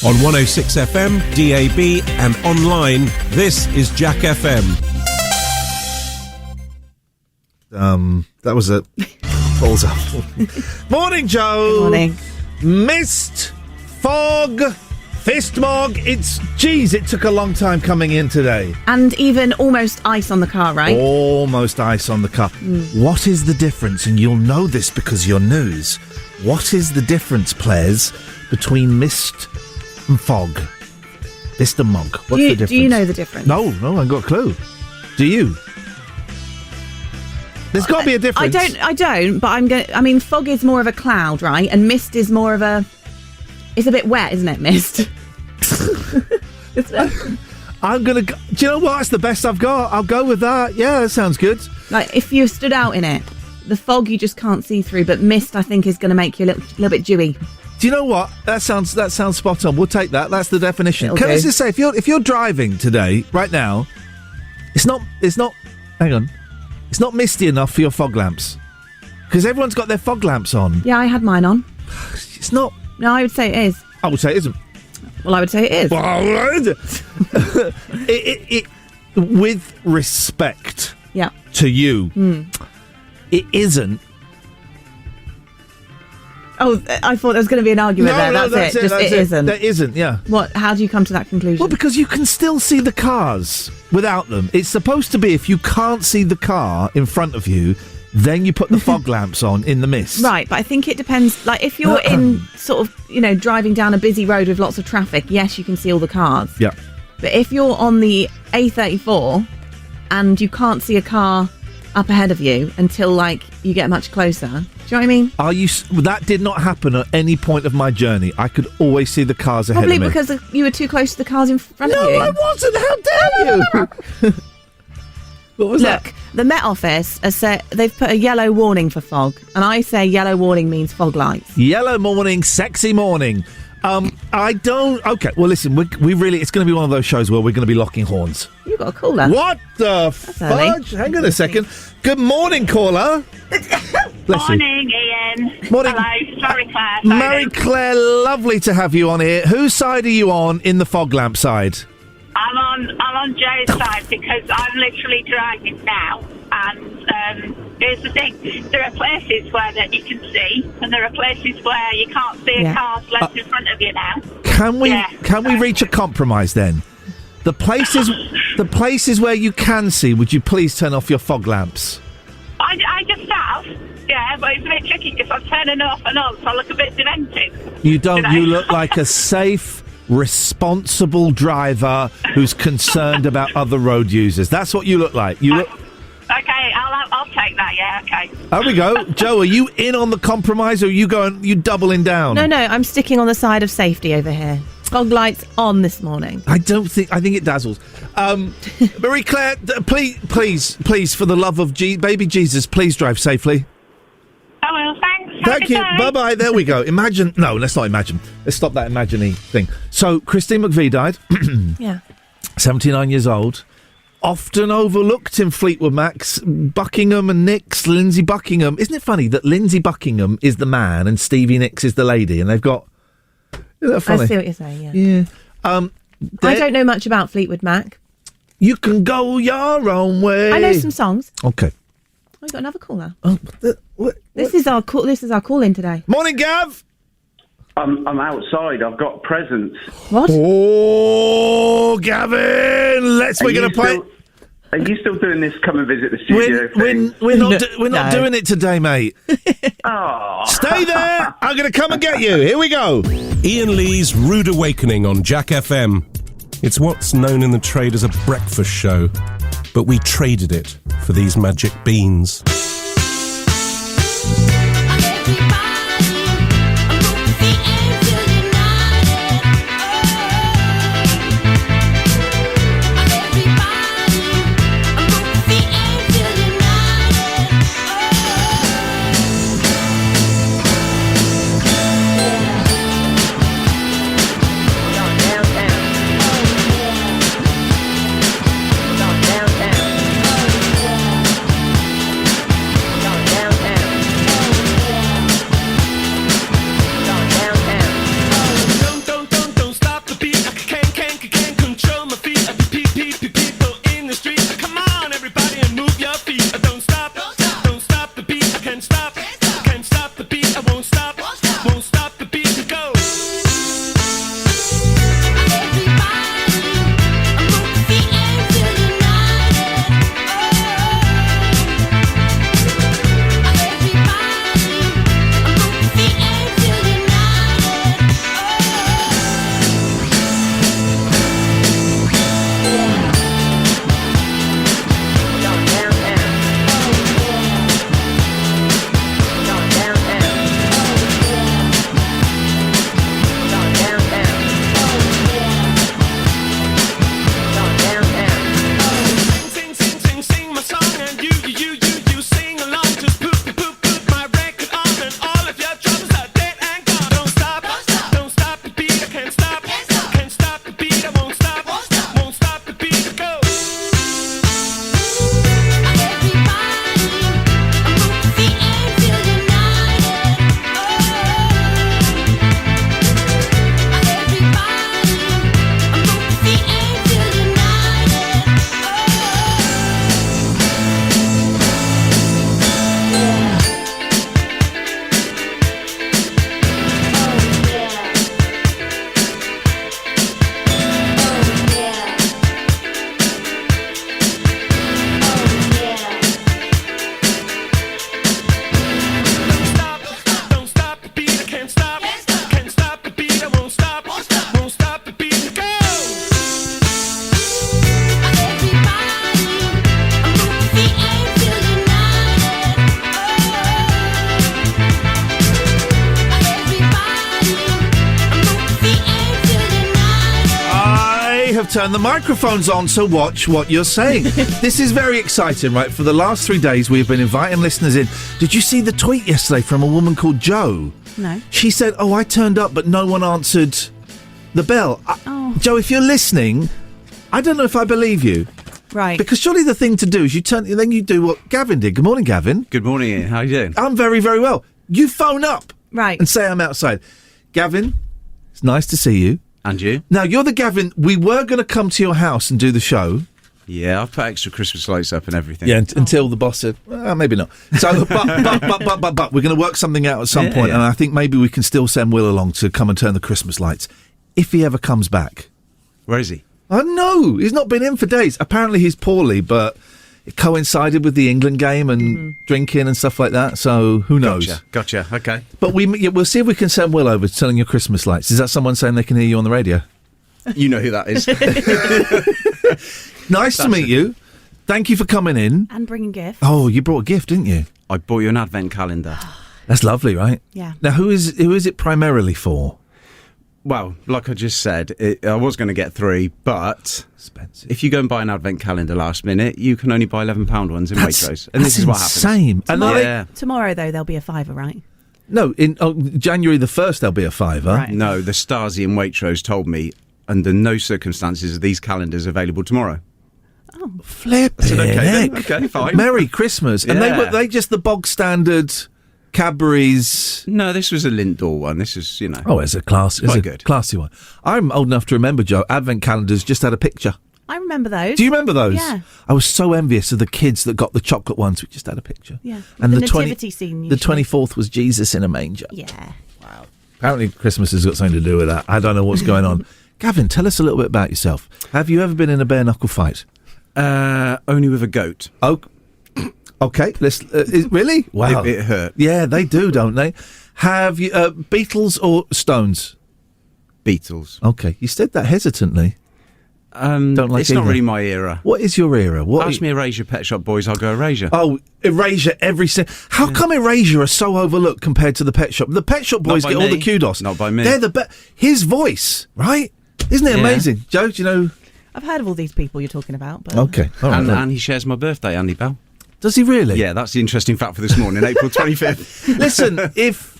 On 106 FM, DAB and online, this is Jack FM. That was a balls up. Morning, Joe. Good morning. Mist, fog, fistmog. It took a long time coming in today. And even almost ice on the car, right? Almost ice on the car. What is the difference? And you'll know this because you're news. What is the difference, players, between mist and fog? Mist and mog. What's the difference? Do you know the difference? No, I haven't got a clue. Do you? There's got to be a difference. I don't, but fog is more of a cloud, right? And mist is more of it's a bit wet, isn't it, mist? I'm going to... Do you know what? That's the best I've got. I'll go with that. Yeah, that sounds good. Like, if you stood out in it, the fog you just can't see through, but mist, I think, is going to make you a little bit dewy. Do you know what? That sounds spot on. We'll take that. That's the definition. Can I just say, if you're driving today, right now, it's not. Hang on. It's not misty enough for your fog lamps because everyone's got their fog lamps on. Yeah, I had mine on. It's not. No, I would say it is. I would say it isn't. Well, I would say it is. it with respect. Yeah. To you, it isn't. Oh, I thought there was going to be an argument there. That's it. It isn't. There isn't, yeah. What? How do you come to that conclusion? Well, because you can still see the cars without them. It's supposed to be if you can't see the car in front of you, then you put the fog lamps on in the mist. Right, but I think it depends. Like, if you're in sort of, driving down a busy road with lots of traffic, yes, you can see all the cars. Yeah. But if you're on the A34 and you can't see a car up ahead of you until, you get much closer... Do you know what I mean? That did not happen at any point of my journey. I could always see the cars ahead of me. Probably because you were too close to the cars in front of you. No, I wasn't. How dare you? What was that? Look, the Met Office has said they've put a yellow warning for fog, and I say yellow warning means fog lights. Yellow morning, sexy morning. I don't... Okay, well, listen, we really... It's going to be one of those shows where we're going to be locking horns. You've got a caller. What the fudge? Hang on a second. Good morning, caller. Morning, Ian. Morning. Hello, Mary Claire. Mary Claire, lovely to have you on here. Whose side are you on in the fog lamp side? I'm on Joe's side because I'm literally driving now, and here's the thing: there are places where that you can see, and there are places where you can't see a car's left in front of you now. Can we reach a compromise then? The places where you can see, would you please turn off your fog lamps? I just have. Yeah, but it's a bit tricky because I'm turning off and on, so I look a bit demented. You don't. You look like a safe, responsible driver who's concerned about other road users. That's what you look like. You look... Okay, I'll take that. Yeah, okay. There we go. Joe, are you in on the compromise, or are you doubling down? No, I'm sticking on the side of safety over here. Fog lights on this morning. I think it dazzles. Marie Claire, please, for the love of baby Jesus, please drive safely. I will, thanks. Thank you. Bye-bye. There we go. Imagine... No, let's not imagine. Let's stop that imagining thing. So, Christine McVie died. Yeah. 79 years old. Often overlooked in Fleetwood Mac's, Buckingham and Nicks, Lindsay Buckingham. Isn't it funny that Lindsay Buckingham is the man and Stevie Nicks is the lady, and they've got... Isn't that funny? I see what you're saying, yeah. I don't know much about Fleetwood Mac. You can go your own way. I know some songs. Okay. We've got another caller. Oh, what? This is our call-in today. Morning, Gav. I'm outside. I've got presents. What? Oh, Gavin! We're going to play. Are you still doing this? Come and visit the studio thing? We're not doing it today, mate. Oh. Stay there. I'm going to come and get you. Here we go. Ian Lee's Rude Awakening on Jack FM. It's what's known in the trade as a breakfast show, but we traded it for these magic beans. I've turned the microphones on, so watch what you're saying. This is very exciting, right? For the last 3 days, we've been inviting listeners in. Did you see the tweet yesterday from a woman called Jo? No. She said, I turned up, but no one answered the bell. Jo, if you're listening, I don't know if I believe you. Right. Because surely the thing to do is you do what Gavin did. Good morning, Gavin. Good morning, Ian. How are you doing? I'm very, very well. You phone up. Right. And say I'm outside. Gavin, it's nice to see you. And you? Now, you're the Gavin. We were going to come to your house and do the show. Yeah, I've put extra Christmas lights up and everything. Yeah, until the boss said, maybe not. So, but we're going to work something out at some point, and I think maybe we can still send Will along to come and turn the Christmas lights, if he ever comes back. Where is he? I know. He's not been in for days. Apparently he's poorly, but it coincided with the England game and drinking and stuff like that, so who knows? Gotcha. Okay. But we'll see if we can send Will over to turn your Christmas lights. Is that someone saying they can hear you on the radio? You know who that is. Nice to meet you. Thank you for coming in. And bringing gifts. Oh, you brought a gift, didn't you? I bought you an advent calendar. That's lovely, right? Yeah. Now, who is it primarily for? Well, like I just said, I was going to get 3, but expensive. If you go and buy an advent calendar last minute, you can only buy £11 ones in Waitrose. And this is what happens. Insane. Tomorrow, though, there'll be a £5, right? No, in January the 1st, there'll be a £5. Right. No, the Stasi in Waitrose told me under no circumstances are these calendars available tomorrow. Oh. Flip it. Okay, fine. Merry Christmas. And they just the bog standard Cadbury's. No, this was a Lindor one. This is, Oh, it's a classy one. I'm old enough to remember, Joe, advent calendars just had a picture. I remember those. Do you remember those? Yeah. I was so envious of the kids that got the chocolate ones which just had a picture. Yeah. And the nativity scene. The 24th was Jesus in a manger. Yeah. Wow. Apparently Christmas has got something to do with that. I don't know what's going on. Gavin, tell us a little bit about yourself. Have you ever been in a bare knuckle fight? Only with a goat. Oh, okay. Really? Wow. It hurt. Yeah, they do, don't they? Have you Beatles or Stones? Beatles. Okay, you said that hesitantly. Don't like it's either. not really my era. What is your era? Ask me Erasure, Pet Shop Boys, I'll go Erasure. Oh, Erasure How come Erasure are so overlooked compared to the Pet Shop? The Pet Shop Boys get all the kudos. Not by me. They're the best. His voice, right? Isn't it amazing? Joe, do you know? I've heard of all these people you're talking about. But... Okay. All right, and he shares my birthday, Andy Bell. Does he really? Yeah, that's the interesting fact for this morning, April 25th. Listen, if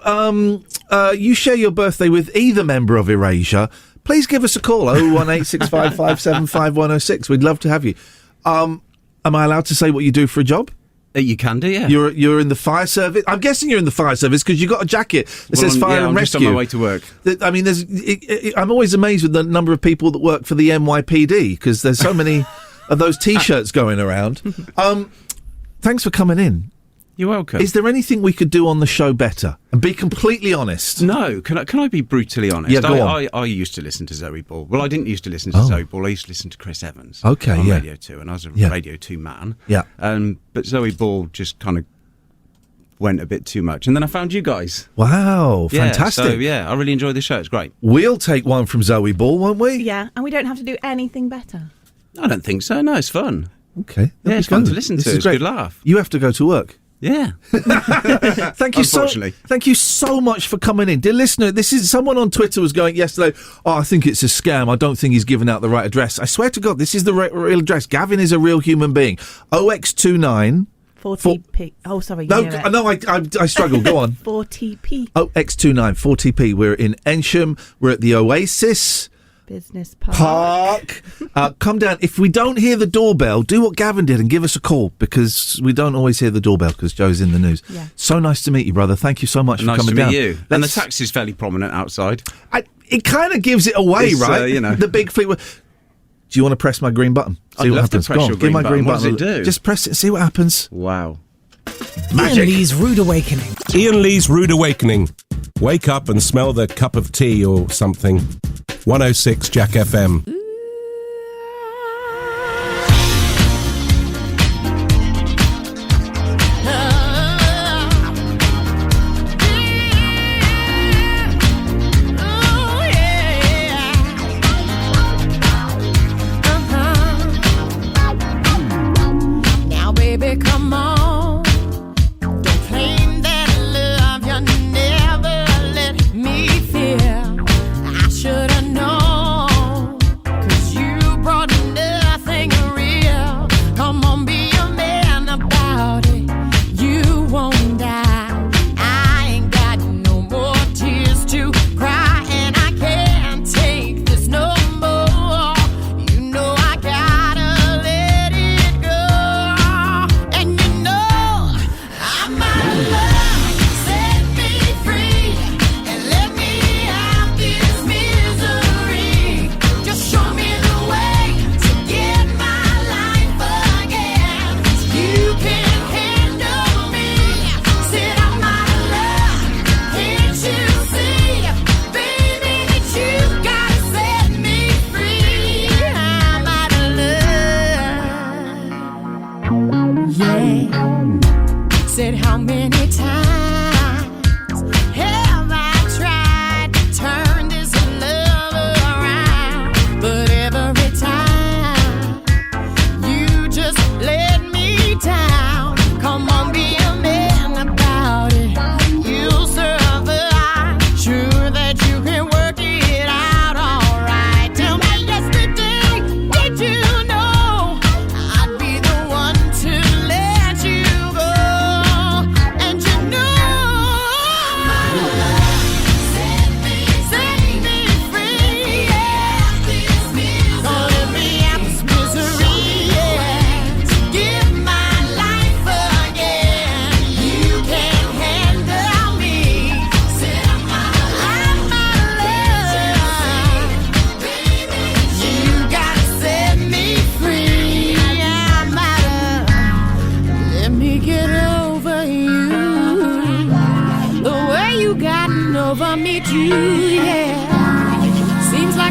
you share your birthday with either member of Erasure, please give us a call, 01865575106. We'd love to have you. Am I allowed to say what you do for a job? You can do, yeah. You're in the fire service. I'm guessing you're in the fire service because you got a jacket that says fire and I'm rescue. just on my way to work. I mean, I'm always amazed with the number of people that work for the NYPD because there's so many of those T-shirts going around. Thanks for coming in. You're welcome. Is there anything we could do on the show better? And be completely honest. No. Can I be brutally honest? Yeah, go on. I used to listen to Zoe Ball. Well, I didn't used to listen to Zoe Ball. I used to listen to Chris Evans. Okay, on yeah. Radio 2, and I was a Radio 2 man. Yeah. But Zoe Ball just kind of went a bit too much. And then I found you guys. Wow, fantastic. So, I really enjoy the show. It's great. We'll take one from Zoe Ball, won't we? Yeah, and we don't have to do anything better. I don't think so. No, it's fun. Okay. Yeah, it's fun to listen to. It's a good laugh. You have to go to work. Yeah. Thank you so much for coming in. Dear listener, this is someone on Twitter was going yesterday, I think it's a scam. I don't think he's given out the right address. I swear to God, this is the real address. Gavin is a real human being. OX29 40p. Oh, sorry. No, I struggle. Go on. 40p. OX29 40p. We're in Ensham. We're at the Oasis Business Park. Come down. If we don't hear the doorbell, do what Gavin did and give us a call because we don't always hear the doorbell because Joe's in the news. Yeah. So nice to meet you, brother. Thank you so much for coming down. Nice to meet you. And the taxi's fairly prominent outside. It kind of gives it away, right? The big fleet. Do you want to press my green button? I'd love to press your green button. Green what button. does it do? Just press it and see what happens. Wow. Magic. Iain Lee's Rude Awakening. Iain Lee's Rude Awakening. Wake up and smell the cup of tea or something. 106 Jack FM. Now, baby, come on. Don't claim that love you never let me feel. I should have known.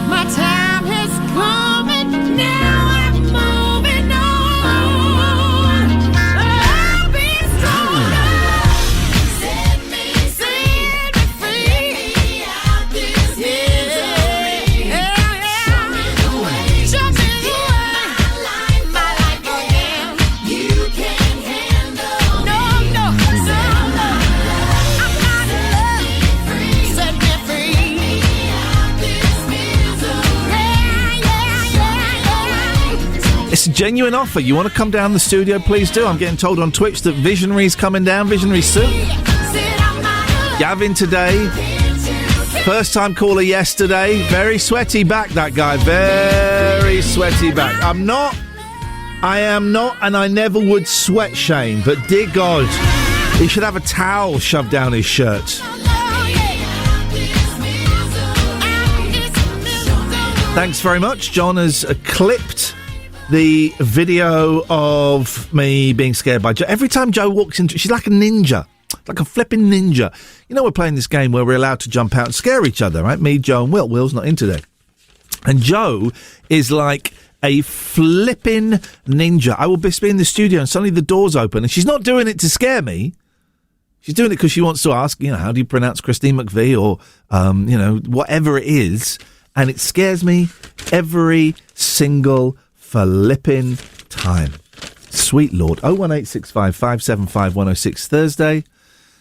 My time has come and now I'm moving on. I'll be stronger. Set me free out this misery. Show me the way. Show me the way. My life again. You can't handle no. I'm not in love. Set me free out this misery. Yeah. It's a genuine offer. You want to come down the studio, please do. I'm getting told on Twitch that Visionary's coming down. Visionary Soup. Gavin today. First time caller yesterday. Very sweaty back, that guy. Very sweaty back. I am not, and I never would sweat shame, but dear God, he should have a towel shoved down his shirt. Thanks very much. John has clipped the video of me being scared by Joe. Every time Joe walks into, she's like a ninja, like a flipping ninja. You know, we're playing this game where we're allowed to jump out and scare each other, right? Me, Joe, and Will. Will's not in today. And Joe is like a flipping ninja. I will be in the studio and suddenly the door's open, and she's not doing it to scare me. She's doing it because she wants to ask, how do you pronounce Christine McVie or, whatever it is. And it scares me every single flipping time. Sweet Lord. 01865 575 106 Thursday.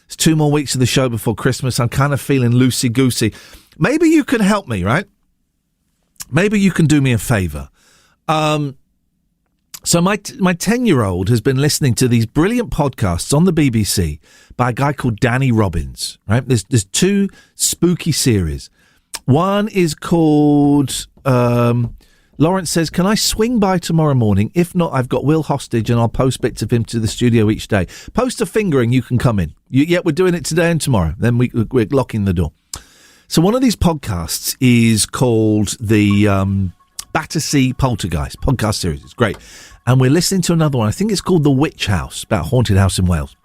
It's 2 more weeks of the show before Christmas. I'm kind of feeling loosey-goosey. Maybe you can help me, right? Maybe you can do me a favour. So my 10-year-old has been listening to these brilliant podcasts on the BBC by a guy called Danny Robbins, right? There's 2 spooky series. One is called... Lawrence says, can I swing by tomorrow morning? If not, I've got Will hostage and I'll post bits of him to the studio each day. Post a finger and you can come in. We're doing it today and tomorrow. Then we're locking the door. So one of these podcasts is called the Battersea Poltergeist podcast series. It's great. And we're listening to another one. I think it's called The Witch House, about a haunted house in Wales.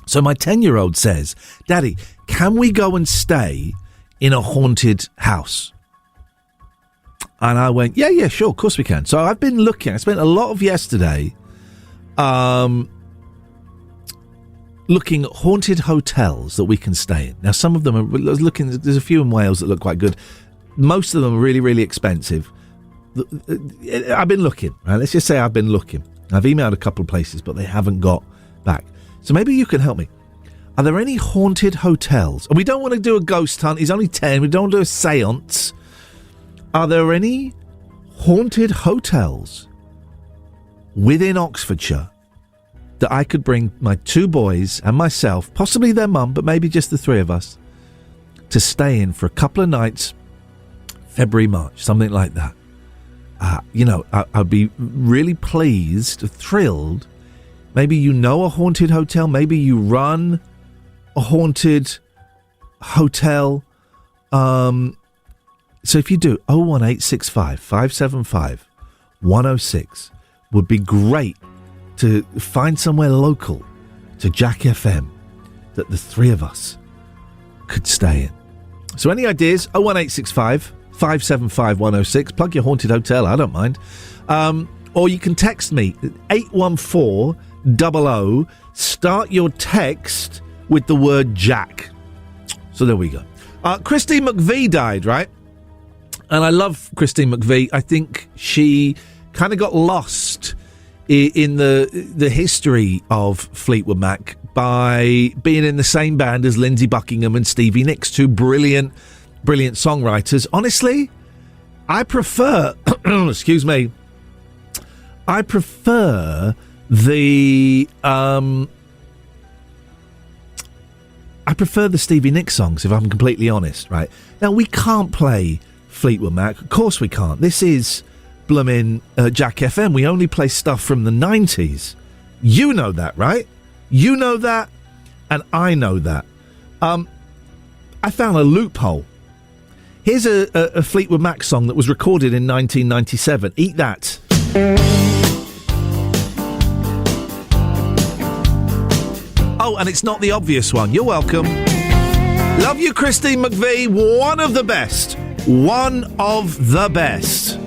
So my 10-year-old says, Daddy, can we go and stay in a haunted house? And I went, yeah, sure, of course we can. So I've been looking. I spent a lot of yesterday looking at haunted hotels that we can stay in. Now, some of them are looking. There's a few in Wales that look quite good. Most of them are really, really expensive. I've been looking. Right? Let's just say I've been looking. I've emailed a couple of places, but they haven't got back. So maybe you can help me. Are there any haunted hotels? And we don't want to do a ghost hunt. He's only 10. We don't want to do a seance. Are there any haunted hotels within Oxfordshire that I could bring my 2 boys and myself, possibly their mum, but maybe just the 3 of us, to stay in for a couple of nights, February, March, something like that? I'd be really pleased, thrilled. Maybe a haunted hotel. Maybe you run a haunted hotel. So if you do, 01865 575 106 would be great to find somewhere local to Jack FM that the 3 of us could stay in. So any ideas? 01865 575 106. Plug your haunted hotel, I don't mind. Or you can text me, 81400. Start your text with the word Jack. So there we go. Christine McVie died, right? And I love Christine McVie. I think she kind of got lost in the history of Fleetwood Mac by being in the same band as Lindsey Buckingham and Stevie Nicks, 2 brilliant songwriters. Honestly, I prefer, excuse me, I prefer the Stevie Nicks songs, if I'm completely honest, right? Now, we can't play Fleetwood Mac. Of course we can't. This is bloomin' Jack FM. We only play stuff from the 90s. You know that, right? You know that, and I know that. I found a loophole. Here's a Fleetwood Mac song that was recorded in 1997. Eat that. Oh, and it's not the obvious one. You're welcome. Love you, Christine McVie. One of the best. one of the best.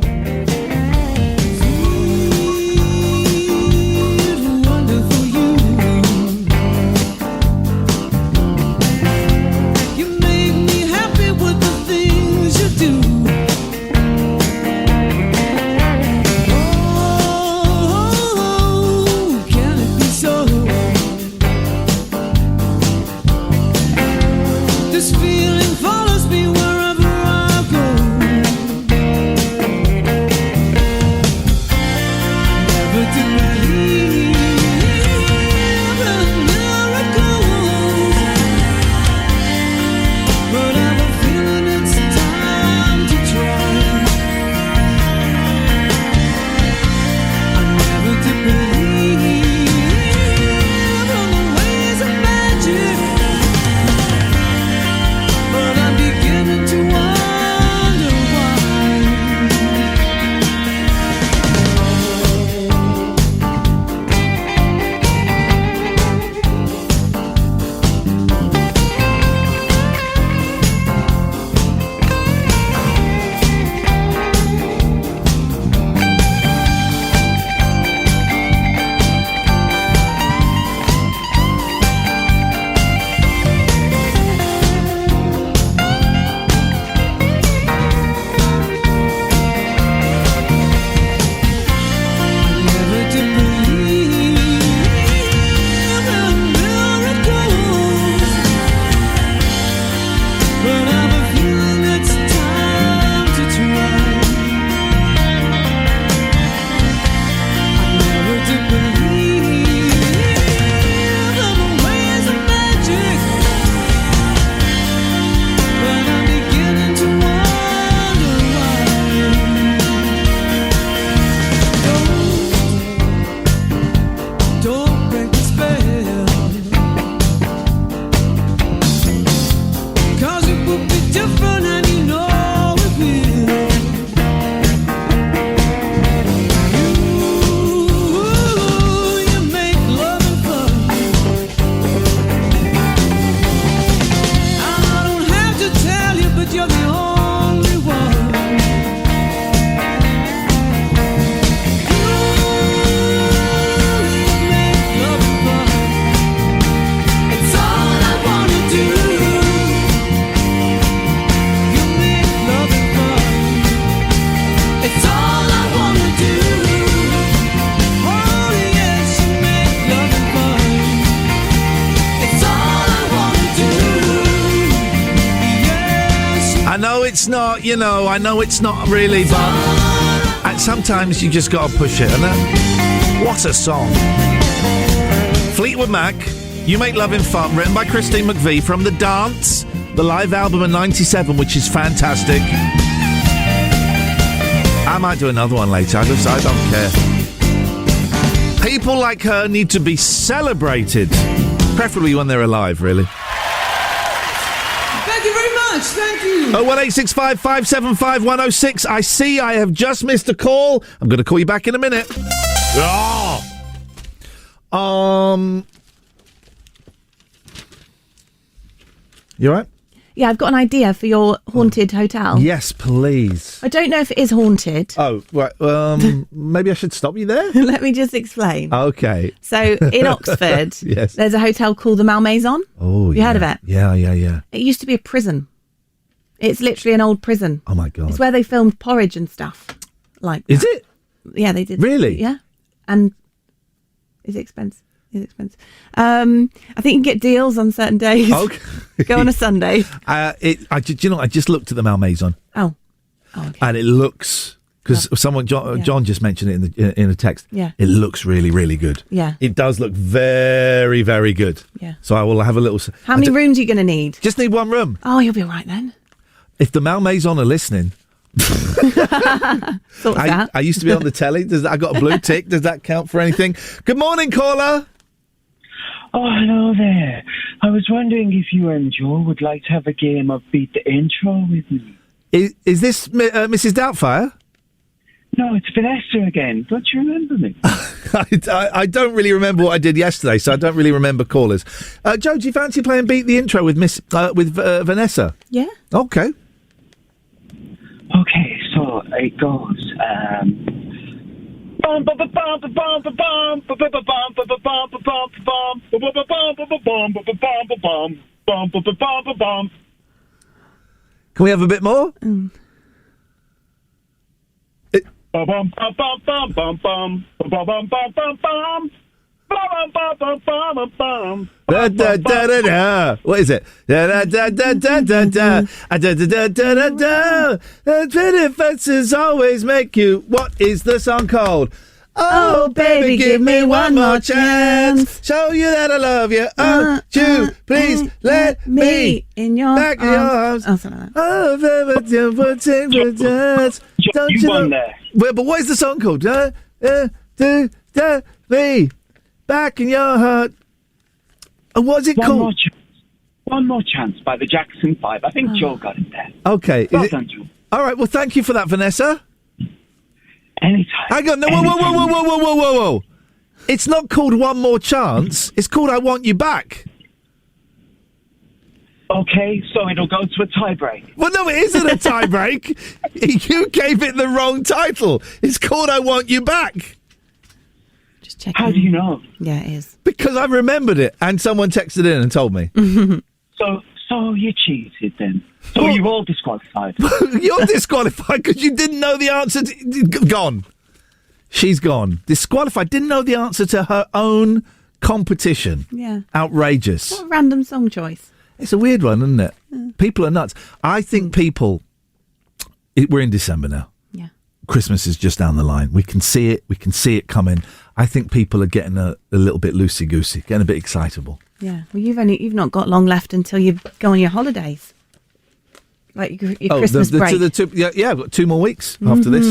I know it's not really, but sometimes you just got to push it. And what a song. Fleetwood Mac, You Make Loving Fun, written by Christine McVie from The Dance, the live album in '97, which is fantastic. I might do another one later. I don't care. People like her need to be celebrated, preferably when they're alive, really. Thank you very much. Thank you. 01865 575 106. I see I have just missed a call. I'm going to call you back in a minute. You all right? Yeah, I've got an idea for your haunted hotel. Yes, please. I don't know if it is haunted. Oh, right. Maybe I should stop you there? Let me just explain. Okay. So, in Oxford, yes. There's a hotel called the Malmaison. Oh, you heard of it? Yeah. It used to be a prison. It's literally an old prison. Oh, my God. It's where they filmed Porridge and stuff. Like that. Is it? Yeah, they did. Really? Yeah. And is it expensive? I think you can get deals on certain days. Okay. Go on a Sunday. I just looked at the Malmaison. Oh, okay. And it looks, because John just mentioned it in a text. Yeah. It looks really, really good. Yeah. It does look very, very good. Yeah. So I will have a little. How many rooms are you going to need? Just need one room. Oh, you'll be all right then. If the Malmaison are listening. I used to be on the telly. I got a blue tick. Does that count for anything? Good morning, caller. Oh, hello there. I was wondering if you and Joe would like to have a game of Beat the Intro with me. Is this Mrs. Doubtfire? No, it's Vanessa again. Don't you remember me? I don't really remember what I did yesterday, so I don't really remember callers. Joe, do you fancy playing Beat the Intro with Vanessa? Yeah. Okay. Okay, so it goes. Can we have a bit more? Da, da, da, da, da. What is it? Da, da, da, da, da, da, da. Da, da, da, da, da, da. The pretty faces always make you. What is the song called? Oh, baby, give me one more chance. Show you that I love you. Oh, you, please let me in your back in your arms. Oh, something like that. Oh, baby, don't you won know? there. Well, but what is the song called? Me back in your heart. And what's it called? One More Chance by the Jackson 5. I think Joe got it there. Okay. Well done, Joe. All right. Well, thank you for that, Vanessa. Anytime. Hang on. No, whoa. It's not called One More Chance. It's called I Want You Back. Okay, so it'll go to a tie-break. Well, no, it isn't a tie-break. You gave it the wrong title. It's called I Want You Back. Just checking. How do you know? Yeah, it is. Because I remembered it, and someone texted in and told me. So you cheated then? So you're all disqualified? You're disqualified because you didn't know the answer. Gone. She's gone. Disqualified. Didn't know the answer to her own competition. Yeah. Outrageous. What a random song choice. It's a weird one, isn't it? Yeah. People are nuts. I think people... We're in December now. Yeah. Christmas is just down the line. We can see it. We can see it coming. I think people are getting a little bit loosey-goosey, getting a bit excitable. Yeah. Well, you've not got long left until you go on your holidays. Like your Christmas break. I've got 2 more weeks after this.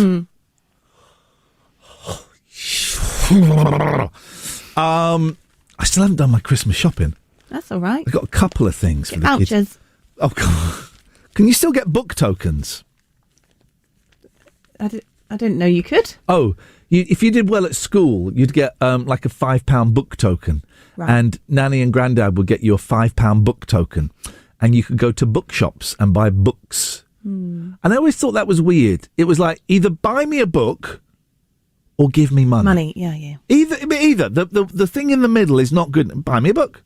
I still haven't done my Christmas shopping. That's all right. I've got a couple of things for the vouchers. kids. Oh, God. Can you still get book tokens? I didn't know you could. Oh, if you did well at school, you'd get like a £5 book token. Right. And Nanny and Grandad would get you a £5 book token. And you could go to bookshops and buy books. And I always thought that was weird. It was like, either buy me a book or give me money. Money, yeah. Either. The thing in the middle is not good. Buy me a book.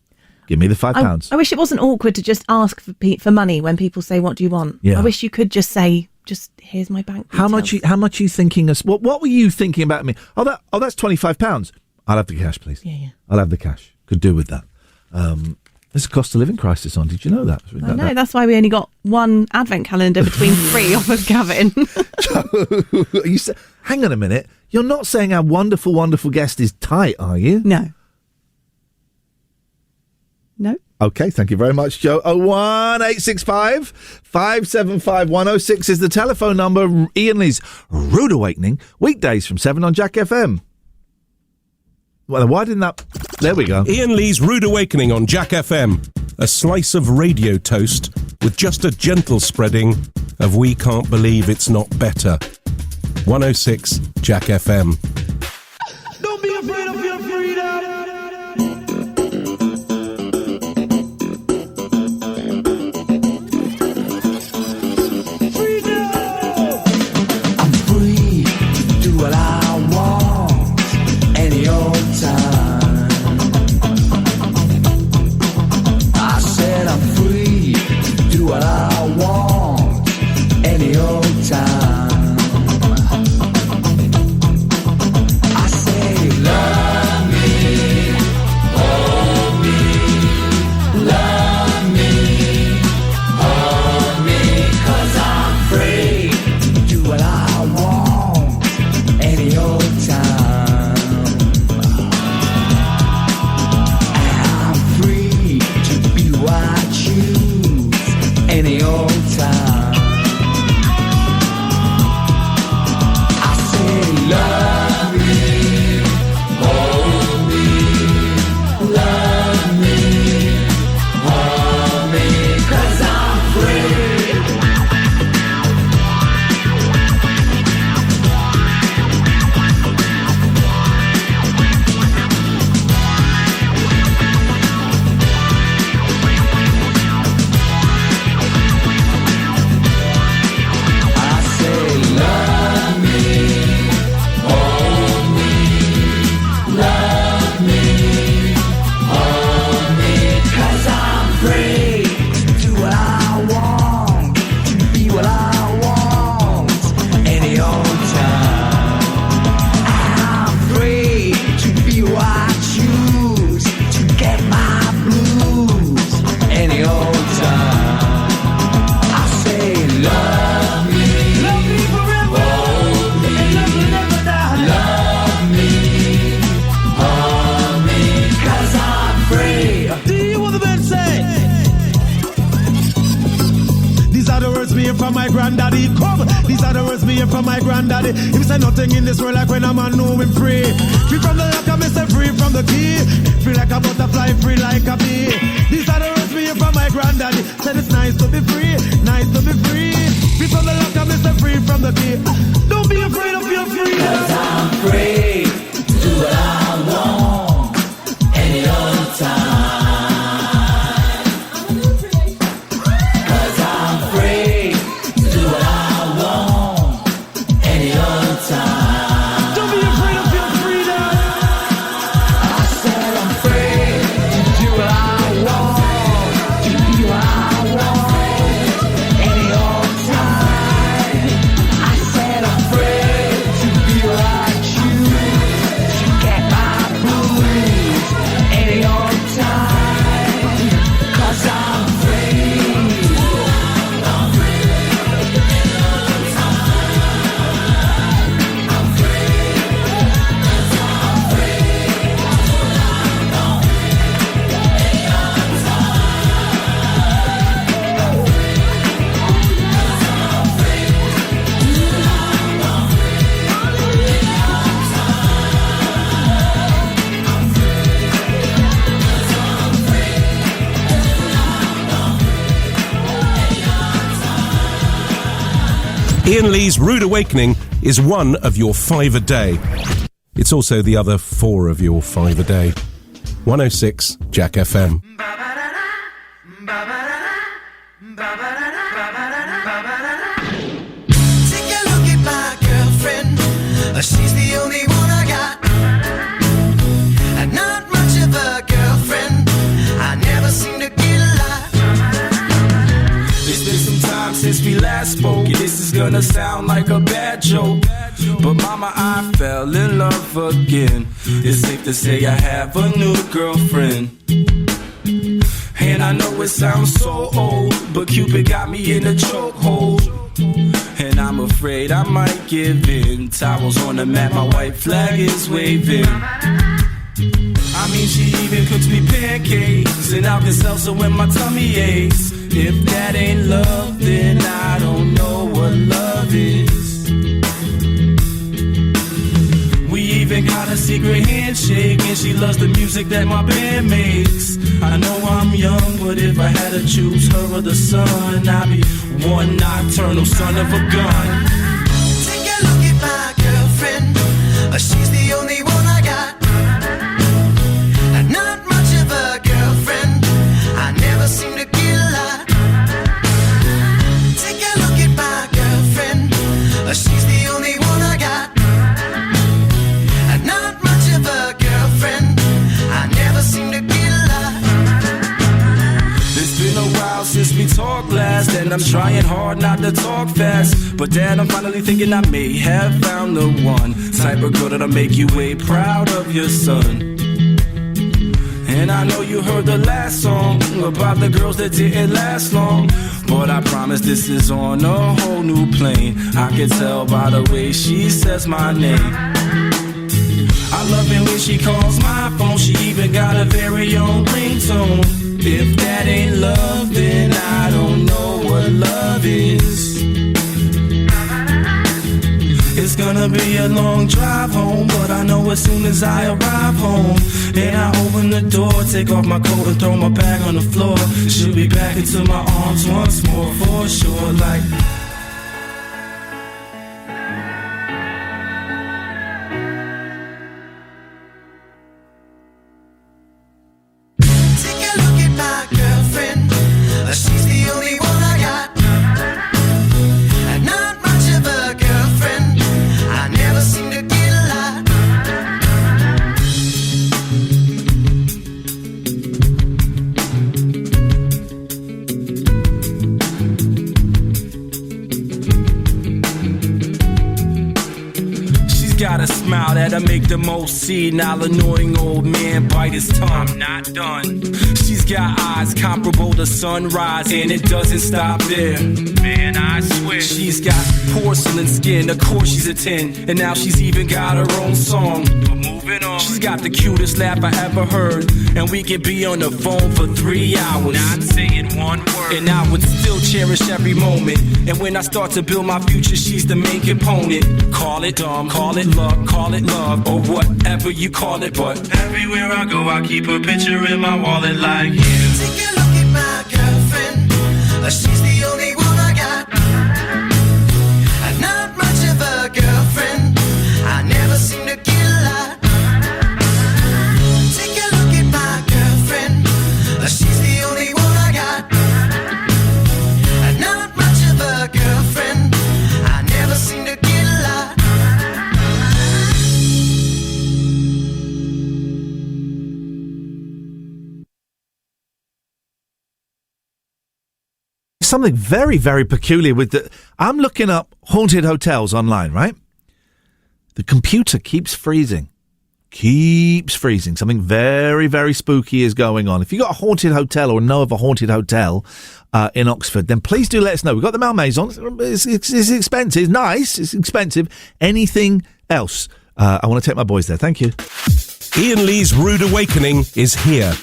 Give me the £5. I wish it wasn't awkward to just ask for money when people say, "What do you want?" Yeah. I wish you could just say, "Just here's my bank details." How much are you thinking? What were you thinking about me? That's £25. I'll have the cash, please. Yeah. I'll have the cash. Could do with that. There's a cost of living crisis on. Did you know that? I know. That's why we only got one advent calendar between 3 off of Gavin. Hang on a minute. You're not saying our wonderful, wonderful guest is tight, are you? No. Okay, thank you very much, Joe. 01865 575 106 is the telephone number. Iain Lee's Rude Awakening, weekdays from 7 on Jack FM. Well, why didn't that... There we go. Iain Lee's Rude Awakening on Jack FM. A slice of radio toast with just a gentle spreading of We Can't Believe It's Not Better. 106 Jack FM. Don't be afraid of your freedom. hear from my granddaddy. He say nothing in this world like when a man know him free. Free from the lock, I say free from the key. Free like a butterfly, free like a bee. These are the words we hear from my granddaddy. Said it's nice to be free, nice to be free. Free from the lock, I say free from the key. Don't be afraid of your freedom. 'Cause I'm free to do what I want any old time. Iain Lee's Rude Awakening is one of your 5 a day. It's also the other 4 of your 5 a day. 106 Jack FM. Take a look at my girlfriend. She's the only one I got. And not much of a girlfriend. I never seem to get a lot. It's been some time since we last spoke. This is gonna sound like a bad joke, but mama, I fell in love again. It's safe to say I have a new girlfriend. And I know it sounds so old, but Cupid got me in a chokehold. And I'm afraid I might give in. Towels on the mat, my white flag is waving. I mean, she even cooks me pancakes and Alka-Seltzer when my tummy aches. If that ain't love, then I don't know what love is. We even got a secret handshake, and she loves the music that my band makes. I know I'm young, but if I had to choose her or the sun, I'd be one nocturnal son of a gun. Take a look at my girlfriend. She's the only one I got. And not much of a girlfriend. I never seem to get a lot. Take a look at my girlfriend. She's the only one I got. And not much of a girlfriend. I never seem to get a lot. It's been a while since we talked last, and I'm trying hard not to talk fast. But Dad, I'm finally thinking I may have found the one type of girl that'll make you way proud of your son. And I know you heard the last song about the girls that didn't last long, but I promise this is on a whole new plane. I can tell by the way she says my name. I love it when she calls my phone. She even got a very own ringtone. If that ain't love, then I don't know what love is. It's gonna be a long drive home, but I know as soon as I arrive home and I open the door, take off my coat and throw my bag on the floor, she'll be back into my arms once more for sure. Like, Take a look at my girlfriend. She's the only one I got. And not much of a girlfriend. I never seem to get a lot. got a smile that'll make the most senile, annoying old man bite his tongue. I'm not done. She's got eyes comparable to sunrise, and it doesn't stop there. Man, I swear. She's got porcelain skin, of course she's a 10, and now she's even got her own song. But moving on. She's got the cutest laugh I ever heard, and we can be on the phone for 3 hours, not saying one word. And I would still cherish every moment. And when I start to build my future, she's the main component. Call it dumb, call it luck, call it love, or whatever you call it. But everywhere I go, I keep a picture in my wallet like you. Take a look at my girlfriend. She's the only one I got. I'm not much of a girlfriend. I never seem to get a lot. Take a look at my girlfriend. She's the only one I got. I'm not much of a girlfriend. I never seem to get a lot. Something very, very peculiar with the... I'm looking up haunted hotels online, right? The computer keeps freezing. Something very, very spooky is going on. If you've got a haunted hotel or know of a haunted hotel in Oxford, then please do let us know. We've got the Malmaison. It's expensive. It's nice. It's expensive. Anything else? I want to take my boys there. Thank you. Iain Lee's Rude Awakening is here.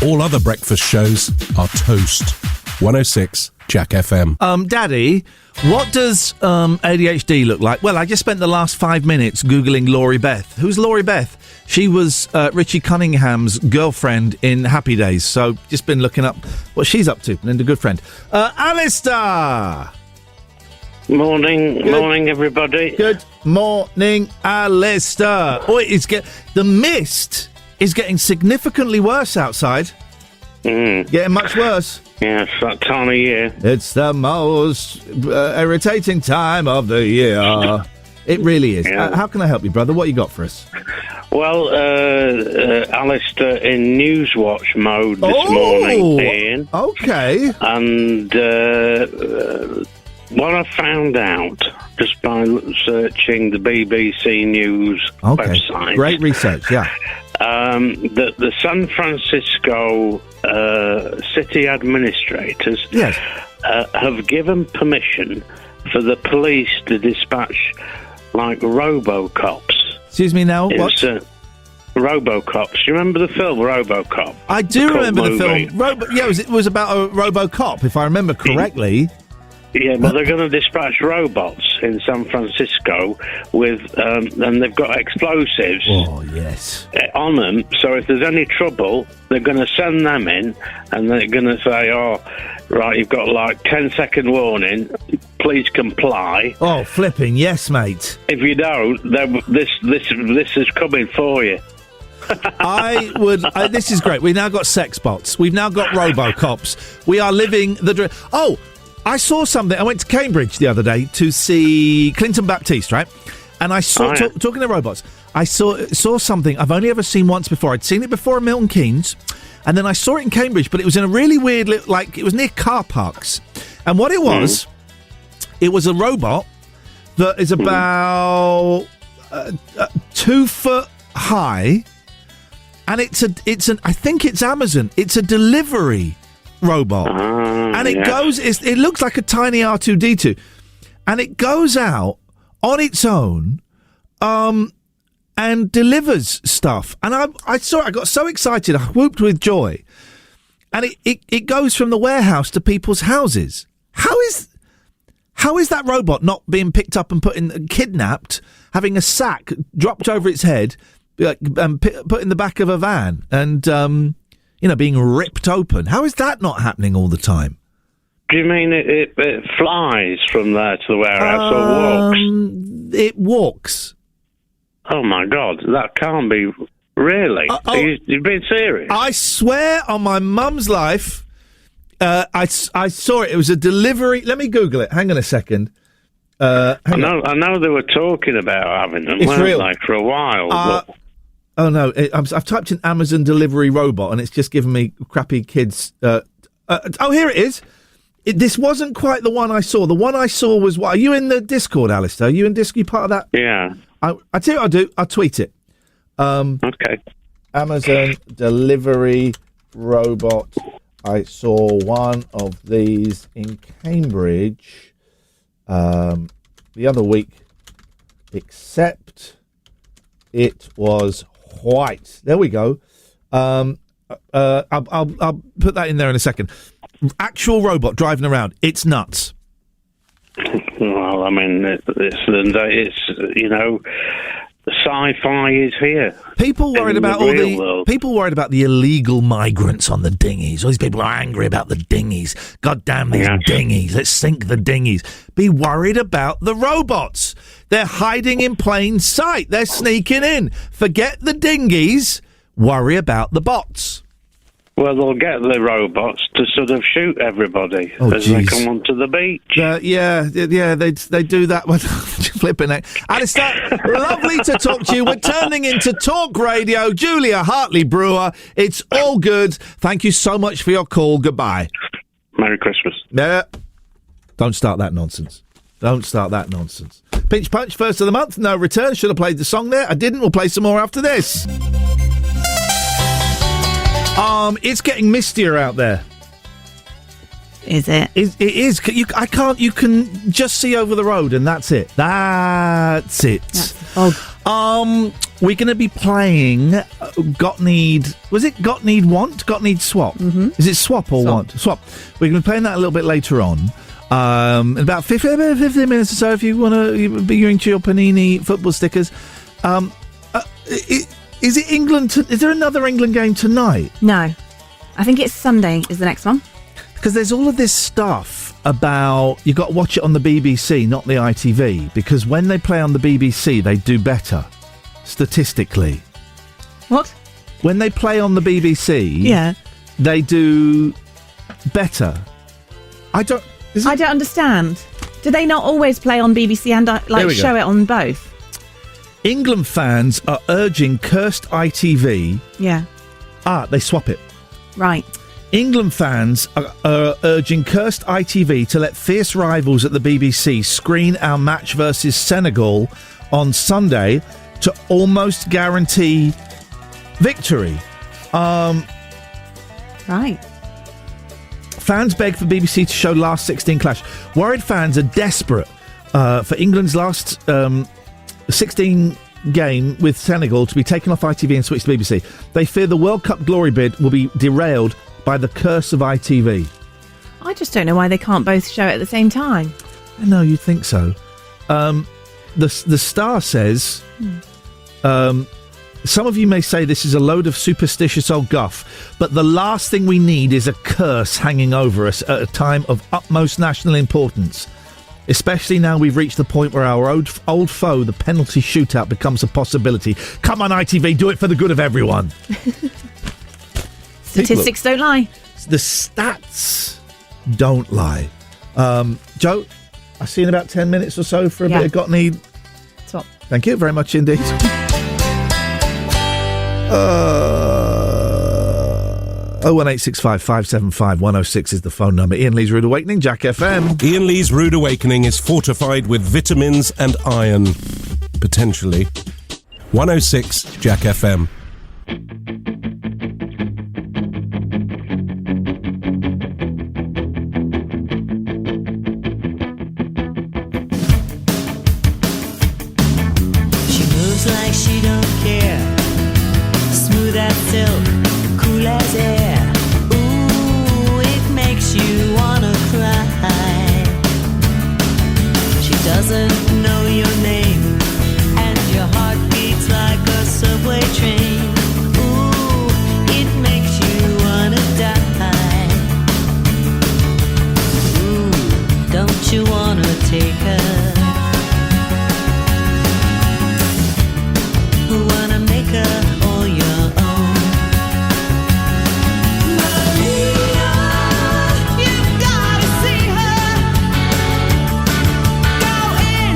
All other breakfast shows are toast. 106 Jack FM. Daddy, what does ADHD look like? Well, I just spent the last 5 minutes Googling Laurie Beth. Who's Laurie Beth? She was Richie Cunningham's girlfriend in Happy Days, so just been looking up what she's up to, and a good friend. Alistair! Morning, everybody. Good morning, Alistair. Oh, the mist is getting significantly worse outside. Getting much worse. Yeah, it's that time of year. It's the most irritating time of the year. It really is. Yeah. How can I help you, brother? What you got for us? Well, Alistair in Newswatch mode this morning, Ian. Okay. And what I found out just by searching the BBC News website. Great research, yeah. That the San Francisco city administrators have given permission for the police to dispatch like RoboCops. Excuse me now, what? RoboCops. You remember the film RoboCop? I do remember the film. It was about a RoboCop, if I remember correctly. Yeah, but they're going to dispatch robots in San Francisco with, and they've got explosives. Oh, yes. On them. So if there's any trouble, they're going to send them in, and they're going to say, "Oh, right, you've got like 10-second warning. Please comply." Oh, flipping yes, mate. If you don't, then this is coming for you. This is great. We've now got sex bots. We've now got RoboCops. We are living the I saw something. I went to Cambridge the other day to see Clinton Baptiste, right? And I saw, talking to robots, I saw something I've only ever seen once before. I'd seen it before in Milton Keynes, and then I saw it in Cambridge, but it was in a really weird, it was near car parks. And what it was a robot that is about 2 foot high, and I think it's Amazon. It's a delivery robot, and it goes. It looks like a tiny R2D2, and it goes out on its own, and delivers stuff. And I saw it. I got so excited. I whooped with joy, and it goes from the warehouse to people's houses. How is that robot not being picked up and kidnapped, having a sack dropped over its head, and put in the back of a van, and being ripped open? How is that not happening all the time? Do you mean it flies from there to the warehouse or walks? It walks. Oh, my God. That can't be... Really? You've been serious? I swear on my mum's life, I saw it. It was a delivery... Let me Google it. Hang on a second. I know they were talking about having them, weren't they, for a while. Oh, no. I've typed in Amazon delivery robot, and it's just given me crappy kids... here it is. This wasn't quite the one I saw. The one I saw was... Are you in the Discord, Alistair? Are you in Discord? You part of that? Yeah. I tell you what I'll do. I'll tweet it. Okay. Amazon delivery robot. I saw one of these in Cambridge the other week, except it was white. There we go. I'll put that in there in a second. Actual robot driving around. It's nuts. Well, I mean, it's you know, sci-fi is here. People worried about people worried about the illegal migrants on the dinghies. All these people are angry about the dinghies. God damn these dinghies. Let's sink the dinghies. Be worried about the robots. They're hiding in plain sight. They're sneaking in. Forget the dinghies. Worry about the bots. Well, they'll get the robots to sort of shoot everybody as they come onto the beach. Yeah, they do that with flipping it. Alistair, lovely to talk to you. We're turning into talk radio. Julia Hartley-Brewer, it's all good. Thank you so much for your call. Goodbye. Merry Christmas. Yeah. Don't start that nonsense. Don't start that nonsense. Pinch Punch, first of the month. No return. Should have played the song there. I didn't. We'll play some more after this. It's getting mistier out there. Is it? It is. You can just see over the road, and that's it. That's it. We're going to be playing Got Need. Was it Got Need Want? Got Need Swap? Mm-hmm. Is it Swap or Want? Swap. We're going to be playing that a little bit later on. In about 15 minutes or so, if you want to be into your Panini football stickers. Is it England? Is there another England game tonight? No. I think it's Sunday is the next one. Because there's all of this stuff about you got to watch it on the BBC, not the ITV, because when they play on the BBC, they do better, statistically. What? When they play on the BBC, they do better. I don't understand. Do they not always play on BBC and show it on both? England fans are urging cursed ITV. Yeah. They swap it. Right. England fans are urging cursed ITV to let fierce rivals at the BBC screen our match versus Senegal on Sunday to almost guarantee victory. Right. Fans beg for BBC to show last 16 clash. Worried fans are desperate for England's last 16 game with Senegal to be taken off ITV and switched to BBC. They fear the World Cup glory bid will be derailed by the curse of ITV. I just don't know why they can't both show it at the same time. No, you'd think so. The Star says, some of you may say this is a load of superstitious old guff, but the last thing we need is a curse hanging over us at a time of utmost national importance. Especially now we've reached the point where our old foe, the penalty shootout, becomes a possibility. Come on, ITV, do it for the good of everyone. Statistics don't lie. The stats don't lie. Joe, I'll see you in about 10 minutes or so for a bit of Got Need. Top. Thank you very much indeed. 01865 575 106 is the phone number. Iain Lee's Rude Awakening, Jack FM. Iain Lee's Rude Awakening is fortified with vitamins and iron. Potentially. 106 Jack FM. She moves like she don't care. Smooth as silk, cool as air. Ooh, it makes you wanna cry. She doesn't know your name, and your heart beats like a subway train. Ooh, it makes you wanna die. Ooh, don't you wanna take her? Wanna make her all your own. Maria, you've gotta see her. Go in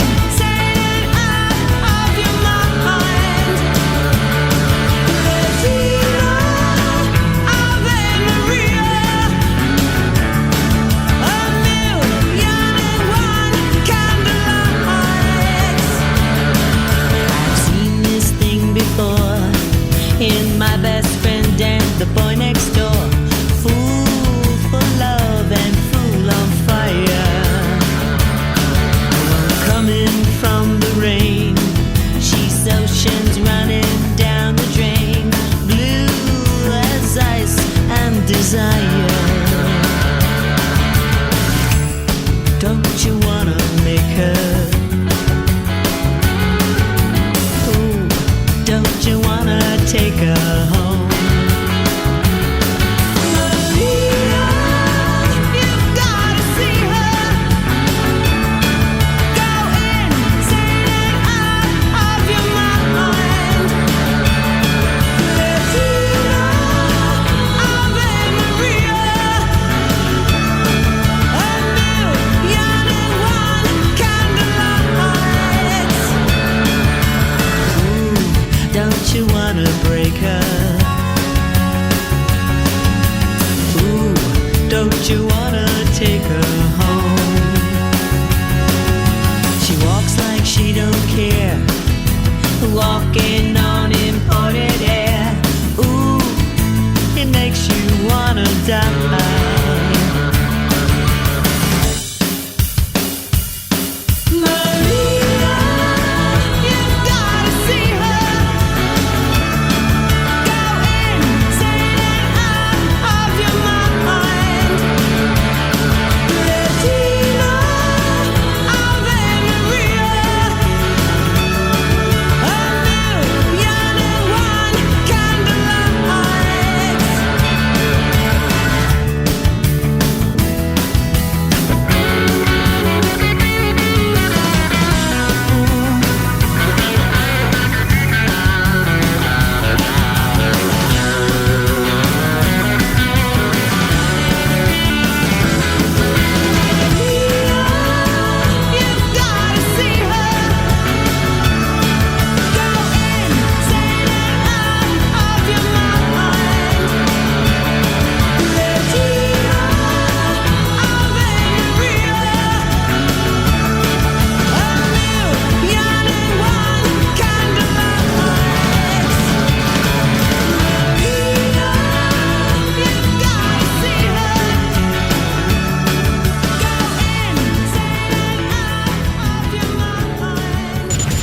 take her home. Don't you wanna break her? Ooh, don't you wanna take her home? She walks like she don't care, walking on imported air. Ooh, it makes you wanna die.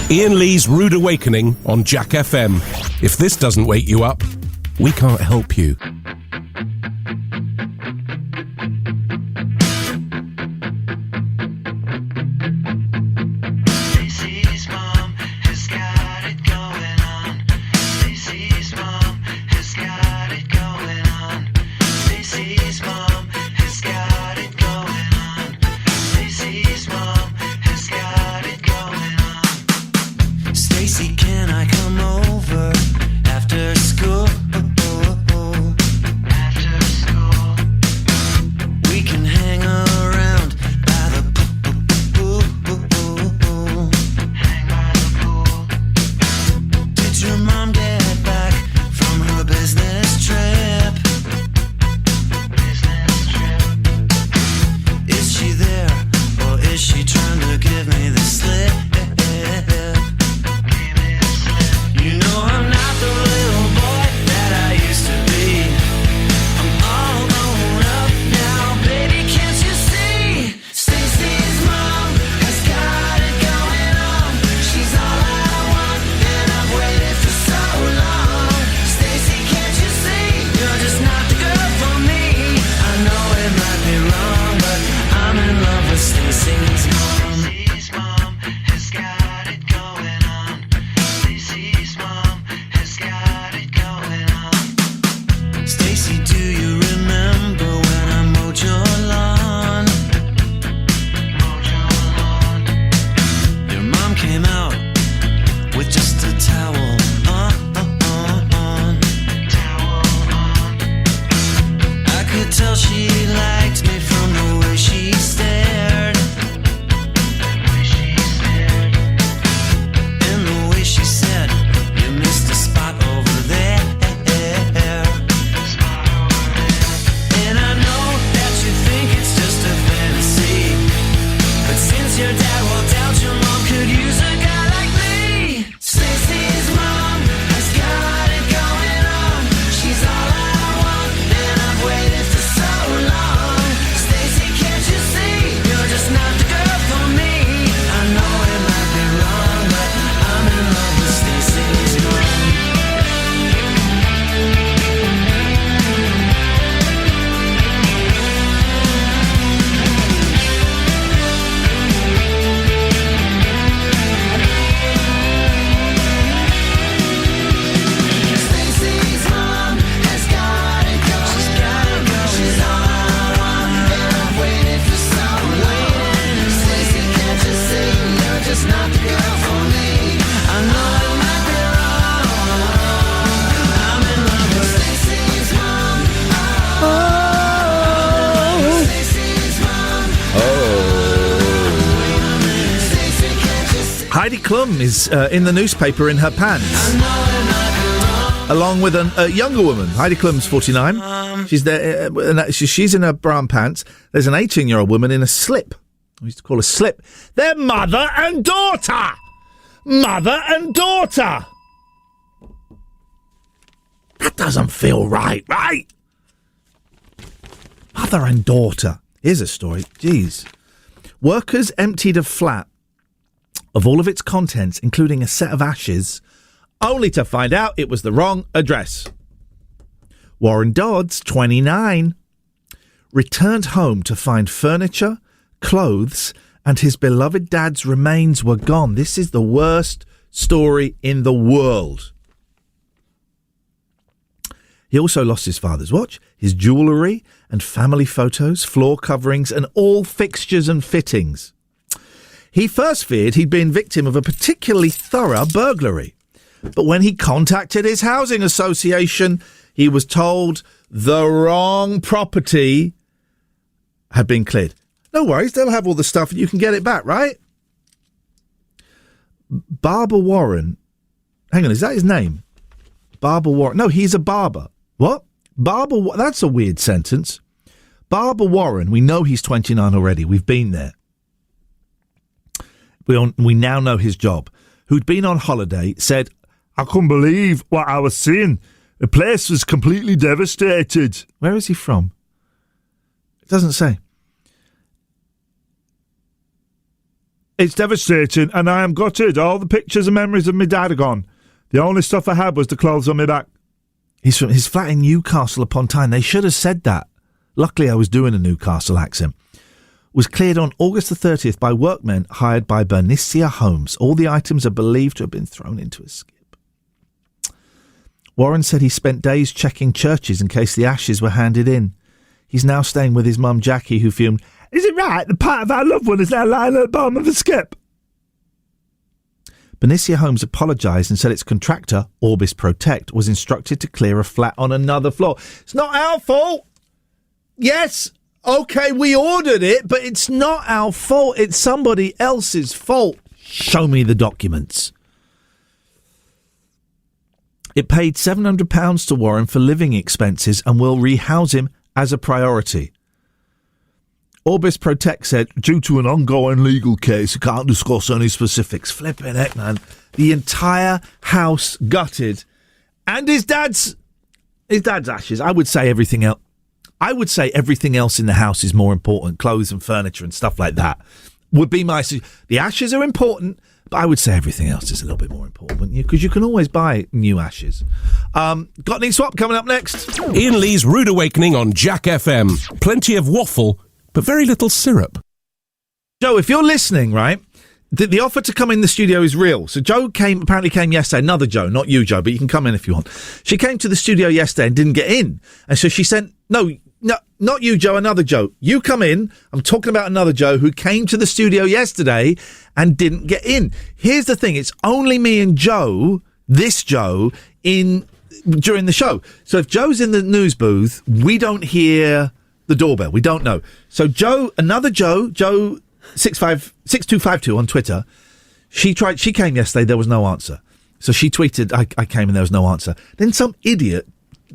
Iain Lee's Rude Awakening on Jack FM. If this doesn't wake you up, we can't help you. Stacy, can I come over after school? Klum is in the newspaper in her pants, along with a younger woman. Heidi Klum's 49. She's there. She's in her bra and pants. There's an 18-year-old woman in a slip. We used to call a slip. They're mother and daughter. Mother and daughter. That doesn't feel right, right? Mother and daughter. Here's a story. Jeez. Workers emptied a flat of all of its contents, including a set of ashes, only to find out it was the wrong address. Warren Dodds, 29, returned home to find furniture, clothes, and his beloved dad's remains were gone. This is the worst story in the world. He also lost his father's watch, his jewellery and family photos, floor coverings, and all fixtures and fittings. He first feared he'd been victim of a particularly thorough burglary. But when he contacted his housing association, he was told the wrong property had been cleared. No worries, they'll have all the stuff and you can get it back, right? Barbara Warren. Hang on, is that his name? Barbara Warren. No, he's a barber. What? That's a weird sentence. Barbara Warren, we know he's 29 already. We've been there. We now know his job. Who'd been on holiday, said, I couldn't believe what I was seeing. The place was completely devastated. Where is he from? It doesn't say. It's devastating and I am gutted. All the pictures and memories of my dad are gone. The only stuff I had was the clothes on my back. He's from his flat in Newcastle upon Tyne. They should have said that. Luckily, I was doing a Newcastle accent. Was cleared on August the 30th by workmen hired by Bernicia Homes. All the items are believed to have been thrown into a skip. Warren said he spent days checking churches in case the ashes were handed in. He's now staying with his mum Jackie, who fumed, "Is it right the part of our loved one is now lying at the bottom of the skip?" Bernicia Homes apologised and said its contractor, Orbis Protect, was instructed to clear a flat on another floor. It's not our fault. Yes, OK, we ordered it, but it's not our fault. It's somebody else's fault. Show me the documents. It paid £700 to Warren for living expenses and will rehouse him as a priority. Orbis Protect said, due to an ongoing legal case, you can't discuss any specifics. Flipping heck, man. The entire house gutted. And his dad's ashes. I would say everything else. I would say everything else in the house is more important. Clothes and furniture and stuff like that would be my... The ashes are important, but I would say everything else is a little bit more important, wouldn't you? Because you can always buy new ashes. Got any swap coming up next? Iain Lee's Rude Awakening on Jack FM. Plenty of waffle, but very little syrup. Joe, if you're listening, right, the offer to come in the studio is real. So Joe apparently came yesterday. Another Joe, not you, Joe, but you can come in if you want. She came to the studio yesterday and didn't get in. And so she sent... No, not you, Joe, another Joe. You come in. I'm talking about another Joe who came to the studio yesterday and didn't get in. Here's the thing. It's only me and Joe, this Joe, during the show. So if Joe's in the news booth, we don't hear the doorbell. We don't know. So Joe, another Joe 6252 on Twitter, she came yesterday, there was no answer. So she tweeted, I came and there was no answer. Then some idiot,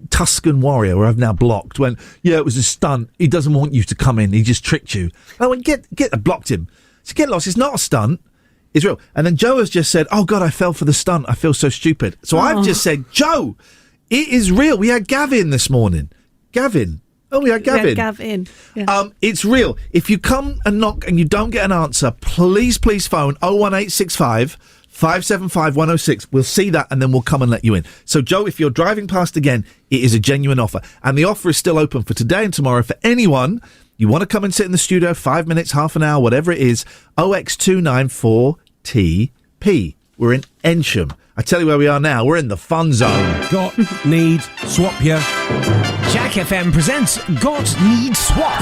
Tuscan warrior, who I've now blocked, went, yeah, it was a stunt. He doesn't want you to come in. He just tricked you. I went, blocked him. So get lost. It's not a stunt. It's real. And then Joe has just said, oh, God, I fell for the stunt. I feel so stupid. So I've just said, Joe, it is real. We had Gavin this morning. Gavin. Oh, we had Gavin. Gavin. Yeah. It's real. If you come and knock and you don't get an answer, please phone 01865 575 106. We'll see that and then we'll come and let you in. So, Joe, if you're driving past again, it is a genuine offer. And the offer is still open for today and tomorrow for anyone. You want to come and sit in the studio 5 minutes, half an hour, whatever it is, OX294TP. We're in Ensham. I tell you where we are now. We're in the fun zone. Got, need, swap ya. Jack FM presents Got, Need, Swap.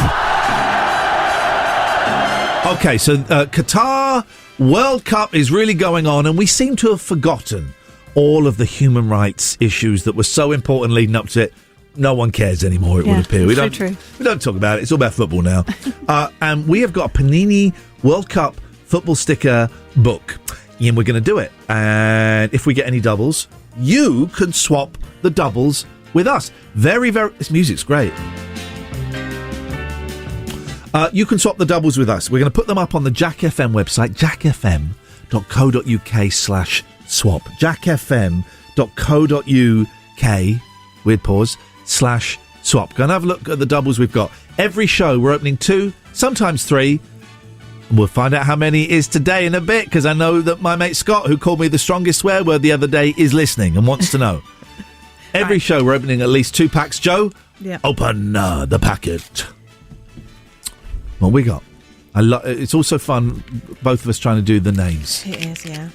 Okay, so Qatar World Cup is really going on, and we seem to have forgotten all of the human rights issues that were so important leading up to it. No one cares anymore, it would appear. We don't talk about it. It's all about football now. And we have got a Panini World Cup football sticker book. Iain, we're going to do it. And if we get any doubles, you can swap the doubles with us. Very, very... This music's great. You can swap the doubles with us. We're going to put them up on the Jack FM website, jackfm.co.uk/swap. jackfm.co.uk, weird pause, /swap. Go and have a look at the doubles we've got. Every show, we're opening 2, sometimes 3. And we'll find out how many it is today in a bit, because I know that my mate Scott, who called me the strongest swear word the other day, is listening and wants to know. Every show, we're opening at least 2 packs. Joe, open the packet. What we got? It's also fun, both of us trying to do the names. It is, yeah.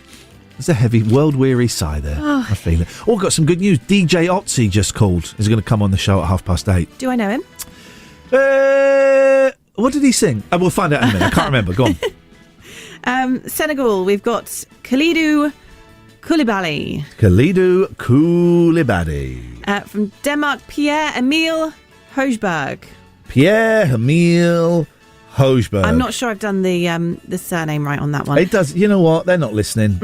There's a heavy, world-weary sigh there. Oh. I feel it. Oh, got some good news. DJ Otzi just called. He's going to come on the show at 8:30. Do I know him? What did he sing? We'll find out in a minute. I can't remember. Go on. Senegal, we've got Kalidou Koulibaly. Kalidou Koulibaly. From Denmark, Pierre-Emile Højbjerg. Pierre-Emile Højbjerg. I'm not sure I've done the surname right on that one. It does. You know what? They're not listening.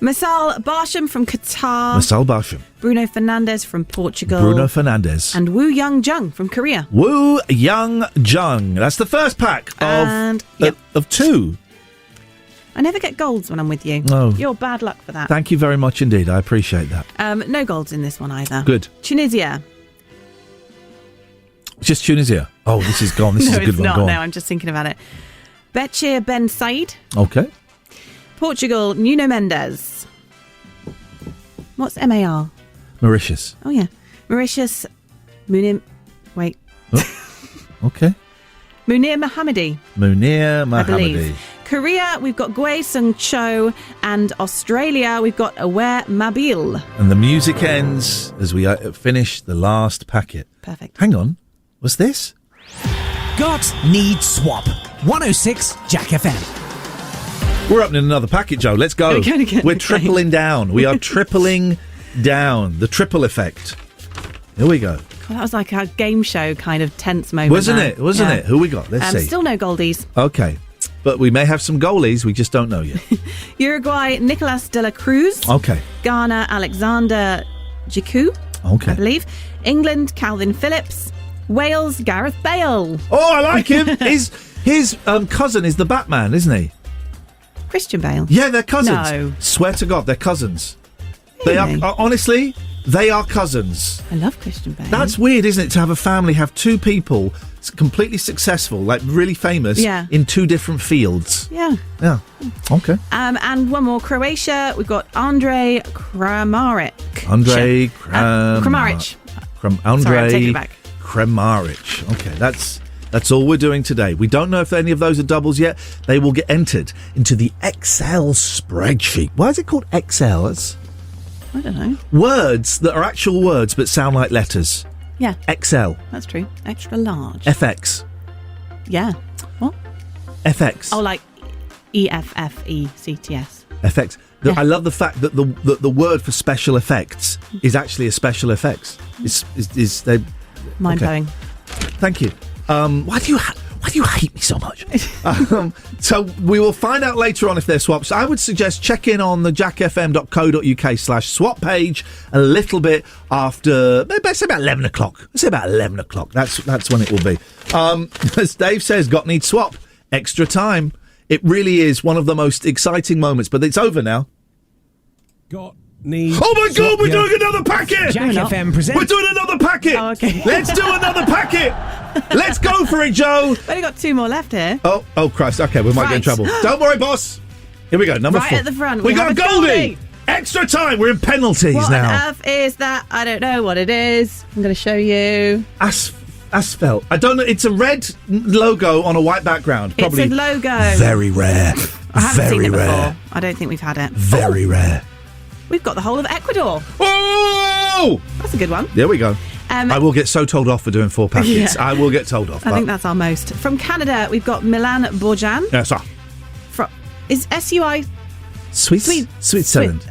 Masal Barsham from Qatar. Masal Barsham. Bruno Fernandes from Portugal. Bruno Fernandes. And Woo Young Jung from Korea. Woo Young Jung. That's the first pack of 2. I never get golds when I'm with you. No. You're bad luck for that. Thank you very much indeed. I appreciate that. No golds in this one either. Good. Tunisia. Just Tunisia. Oh, this is gone. This is a good one. No, Go on. no, I'm just thinking about it. Bechir Ben Said. Okay. Portugal, Nuno Mendes. What's MAR? Mauritius. Oh, yeah. Mauritius, Munir... Wait. Oh. Okay. Munir Mohammadi. Munir I believe. Mohammadi. Korea, we've got Gui Sung Cho. And Australia, we've got Aware Mabil. And the music ends as we finish the last packet. Perfect. Hang on. What's this? Got Need Swap. 106 Jack FM. We're opening another packet, Joe. Let's go. We're tripling down. We are tripling down. The triple effect. Here we go. God, that was like a game show kind of tense moment. Wasn't it? Who we got? Let's see. Still no goldies. Okay. But we may have some goalies. We just don't know yet. Uruguay, Nicolas de la Cruz. Okay. Ghana, Alexander Jiku. Okay. I believe. England, Calvin Phillips. Wales, Gareth Bale. Oh, I like him. His cousin is the Batman, isn't he? Christian Bale. Yeah, they're cousins. No. Swear to God, they're cousins. Really? They are, honestly, they are cousins. I love Christian Bale. That's weird, isn't it, to have a family, have 2 people completely successful, like really famous, in 2 different fields. Yeah. Yeah. Okay. And one more, Croatia. We've got Andrej Kramaric. Andrej Kramaric. Sorry, I'm taking it back. Kramaric. Okay, that's all we're doing today. We don't know if any of those are doubles yet. They will get entered into the Excel spreadsheet. Why is it called Excel? I don't know. Words that are actual words but sound like letters. Yeah. Excel. That's true. Extra large. FX. Yeah. What? FX. Oh, like EFFECTS. FX. I love the fact that the word for special effects is actually a special effects. Is they mind blowing. Thank you. Why do you hate me so much? So we will find out later on if they're swaps. I would suggest check in on the jackfm.co.uk/swap page a little bit after, let's say about 11 o'clock. Let's say about 11 o'clock. That's when it will be. As Dave says, got need swap. Extra time. It really is one of the most exciting moments, but it's over now. Got need. Oh my God, we're doing another packet! Jack FM presents. We're doing another packet! Oh, okay. Let's do another packet! Let's go for it, Joe! We've only got 2 more left here. Oh Christ, okay, we might get in trouble. Don't worry, boss. Here we go, number 4. Right at the front. We got have a Goldie! Extra time, we're in penalties what now. What on earth is that? I don't know what it is. I'm going to show you. Asphalt. I don't know. It's a red logo on a white background. Probably it's a logo. Very rare. I haven't seen it rare. before. I don't think we've had it. Very rare. We've got the whole of Ecuador. Oh! That's a good one. There we go. I will get so told off for doing 4 packets. Yeah. I will get told off. I think that's our most. From Canada, we've got Milan Borjan. Yes, sir. Is SUI... Switzerland. Switzerland.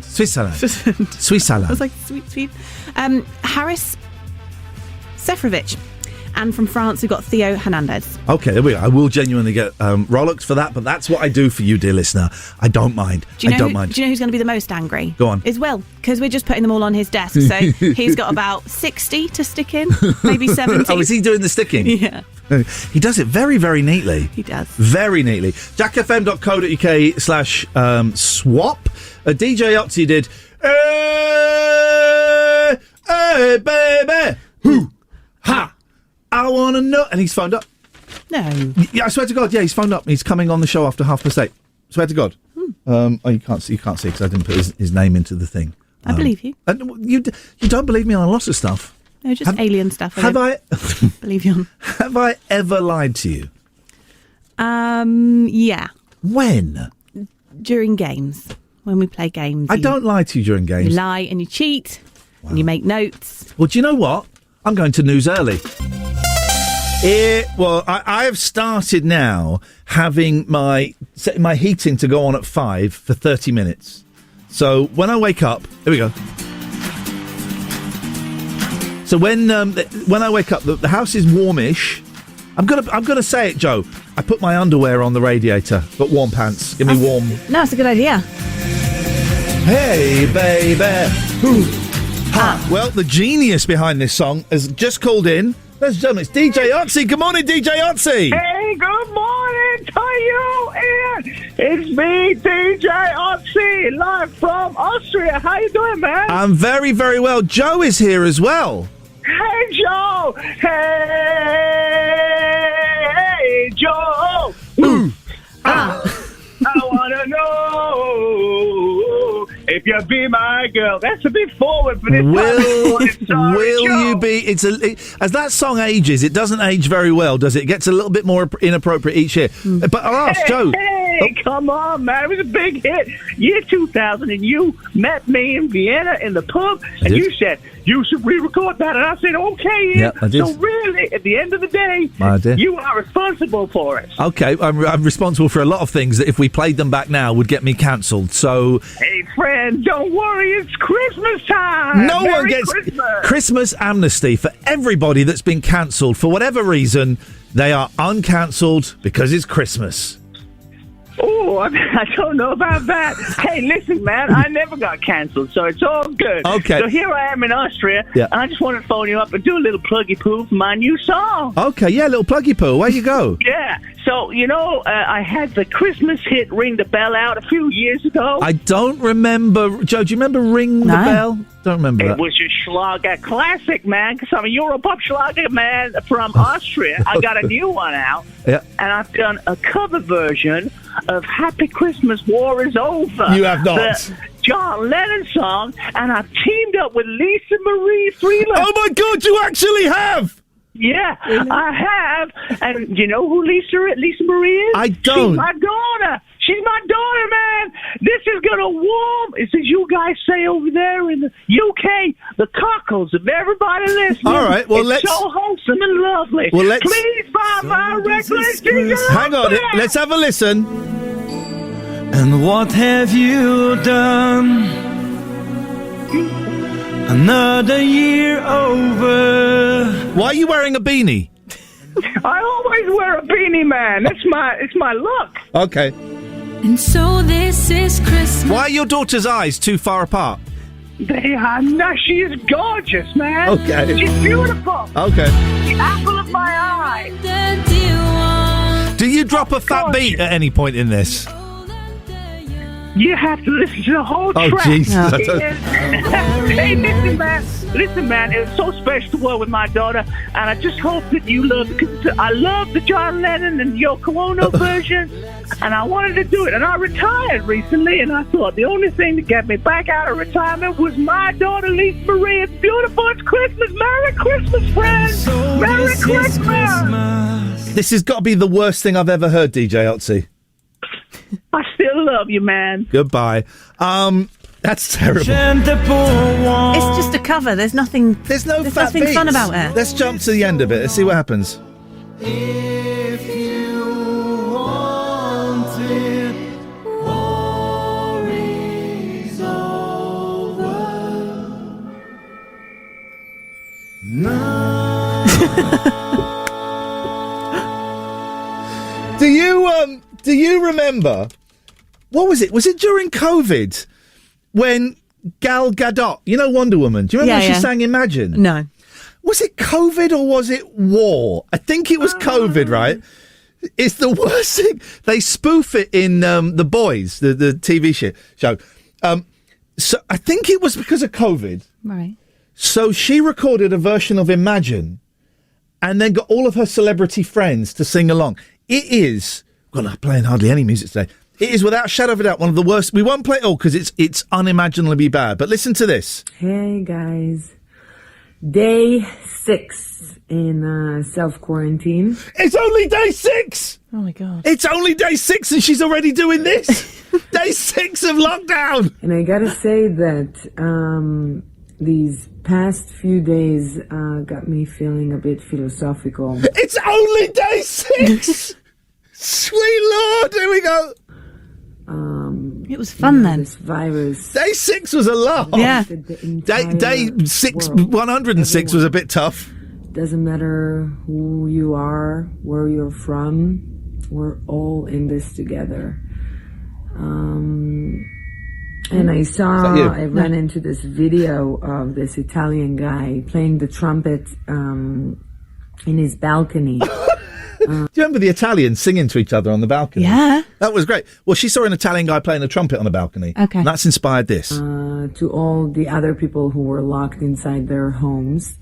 Switzerland. I was like, sweet. Haris Sefrovic. And from France, we've got Theo Hernandez. Okay, there we go. I will genuinely get rollocked for that, but that's what I do for you, dear listener. I don't mind. Do you know who's going to be the most angry? Go on. Is Will, because we're just putting them all on his desk. So he's got about 60 to stick in, maybe 70. Oh, is he doing the sticking? Yeah. He does it very, very neatly. He does. Very neatly. jackfm.co.uk/swap. DJ Otzi did, hey, baby, hoo, ha, I want to know. And he's phoned up. No. Yeah, I swear to God, yeah, he's phoned up. He's coming on the show after 8:30. Swear to God. Oh, you can't see because I didn't put his name into the thing. I believe you. And you don't believe me on a lot of stuff. No, just alien stuff. Have I believe you on? Have I ever lied to you? Yeah. When? During games. When we play games. I don't lie to you during games. You lie and you cheat. Wow. And you make notes. Well, do you know what? I'm going to news early. I have started now having setting my heating to go on at 5 for 30 minutes. So when I wake up, here we go. So when I wake up, the house is warmish. I'm gonna say it, Joe. I put my underwear on the radiator, but warm pants. Give me warm. No, it's a good idea. Hey, baby. Ooh. Ha. Well, the genius behind this song has just called in. Ladies and gentlemen, it's DJ Otzi. Good morning, DJ Otzi. Hey, good morning to you, Ian. It's me, DJ Otzi, live from Austria. How you doing, man? I'm very, very well. Joe is here as well. Hey, Joe. Hey, Joe. Ooh. I want to know if you be my girl. That's a bit forward for this. Will you be? As that song ages, it doesn't age very well, does it? It gets a little bit more inappropriate each year. But I'll ask Joe. Hey, come on, man. It was a big hit. Year 2000, and you met me in Vienna in the pub, and you said, you should re-record that. And I said, okay, Ian. Yeah, I did. So really, at the end of the day, you are responsible for it. Okay, I'm responsible for a lot of things that if we played them back now would get me cancelled. So, hey, friend, don't worry. It's Christmas time. No one gets Christmas amnesty for everybody that's been cancelled for whatever reason. They are uncancelled because it's Christmas. Oh, I don't know about that. Hey, listen, man, I never got cancelled, so it's all good. Okay. So here I am in Austria, and I just wanted to phone you up and do a little pluggy poo for my new song. Okay, yeah, little pluggy poo. Where you go? Yeah. So, I had the Christmas hit Ring the Bell out a few years ago. I don't remember. Joe, do you remember Ring the Bell? Don't remember that. It was a Schlager classic, man, because I'm a Europop Schlager man from Austria. I got a new one out, and I've done a cover version of Happy Christmas, War is Over. You have not. The John Lennon song, and I've teamed up with Lisa Marie Freeland. Oh, my God, you actually have! Yeah, really? I have. And you know who Lisa Marie is? I don't. She's my daughter. She's my daughter, man. This is going to warm, as you guys say over there in the UK, the cockles of everybody listening. All right, well, it's so wholesome and lovely. Well, please buy my record. Hang on, let's have a listen. And what have you done? Another year over. Why are you wearing a beanie? I always wear a beanie, man. It's my look. Okay. And so this is Christmas. Why are your daughter's eyes too far apart? They are not. She is gorgeous, man. Okay. She's beautiful. Okay. The apple of my eye. Do you drop a fat beat at any point in this? You have to listen to the whole track. Oh, Jesus. Hey, listen, man. It was so special to work with my daughter, and I just hope that you love it, because I love the John Lennon and Yoko Ono version, and I wanted to do it. And I retired recently, and I thought the only thing to get me back out of retirement was my daughter, Lisa Marie. It's beautiful. It's Christmas. Merry Christmas, friends. So Merry Christmas. This has got to be the worst thing I've ever heard, DJ Otzi. I still love you, man. Goodbye. That's terrible. It's just a cover. There's nothing. There's fat nothing beats. fun about it. Let's jump to the end of it. Let's see what happens. If you want it, war is over. No. you remember? What was it? Was it during COVID when Gal Gadot, you know Wonder Woman? Do you remember when she sang Imagine? No. Was it COVID or was it war? I think it was COVID, right? It's the worst thing. They spoof it in The Boys, the TV show. So I think it was because of COVID. Right. So she recorded a version of Imagine and then got all of her celebrity friends to sing along. It is, well, I'm playing hardly any music today. It is without a shadow of a doubt one of the worst. We won't play it all because it's unimaginably bad. But listen to this. Hey guys, day 6 in self-quarantine. It's only day 6! Oh my God. It's only day 6 and she's already doing this! Day 6 of lockdown! And I gotta say that these past few days got me feeling a bit philosophical. It's only day 6! Sweet Lord, here we go! It was fun then. This virus. Day 6 was a lot. Yeah. Day 6, 106 was a bit tough. Doesn't matter who you are, where you're from, we're all in this together. And I ran into this video of this Italian guy playing the trumpet in his balcony. Do you remember the Italians singing to each other on the balcony? Yeah. That was great. Well, she saw an Italian guy playing a trumpet on the balcony. Okay. And that's inspired this. To all the other people who were locked inside their homes.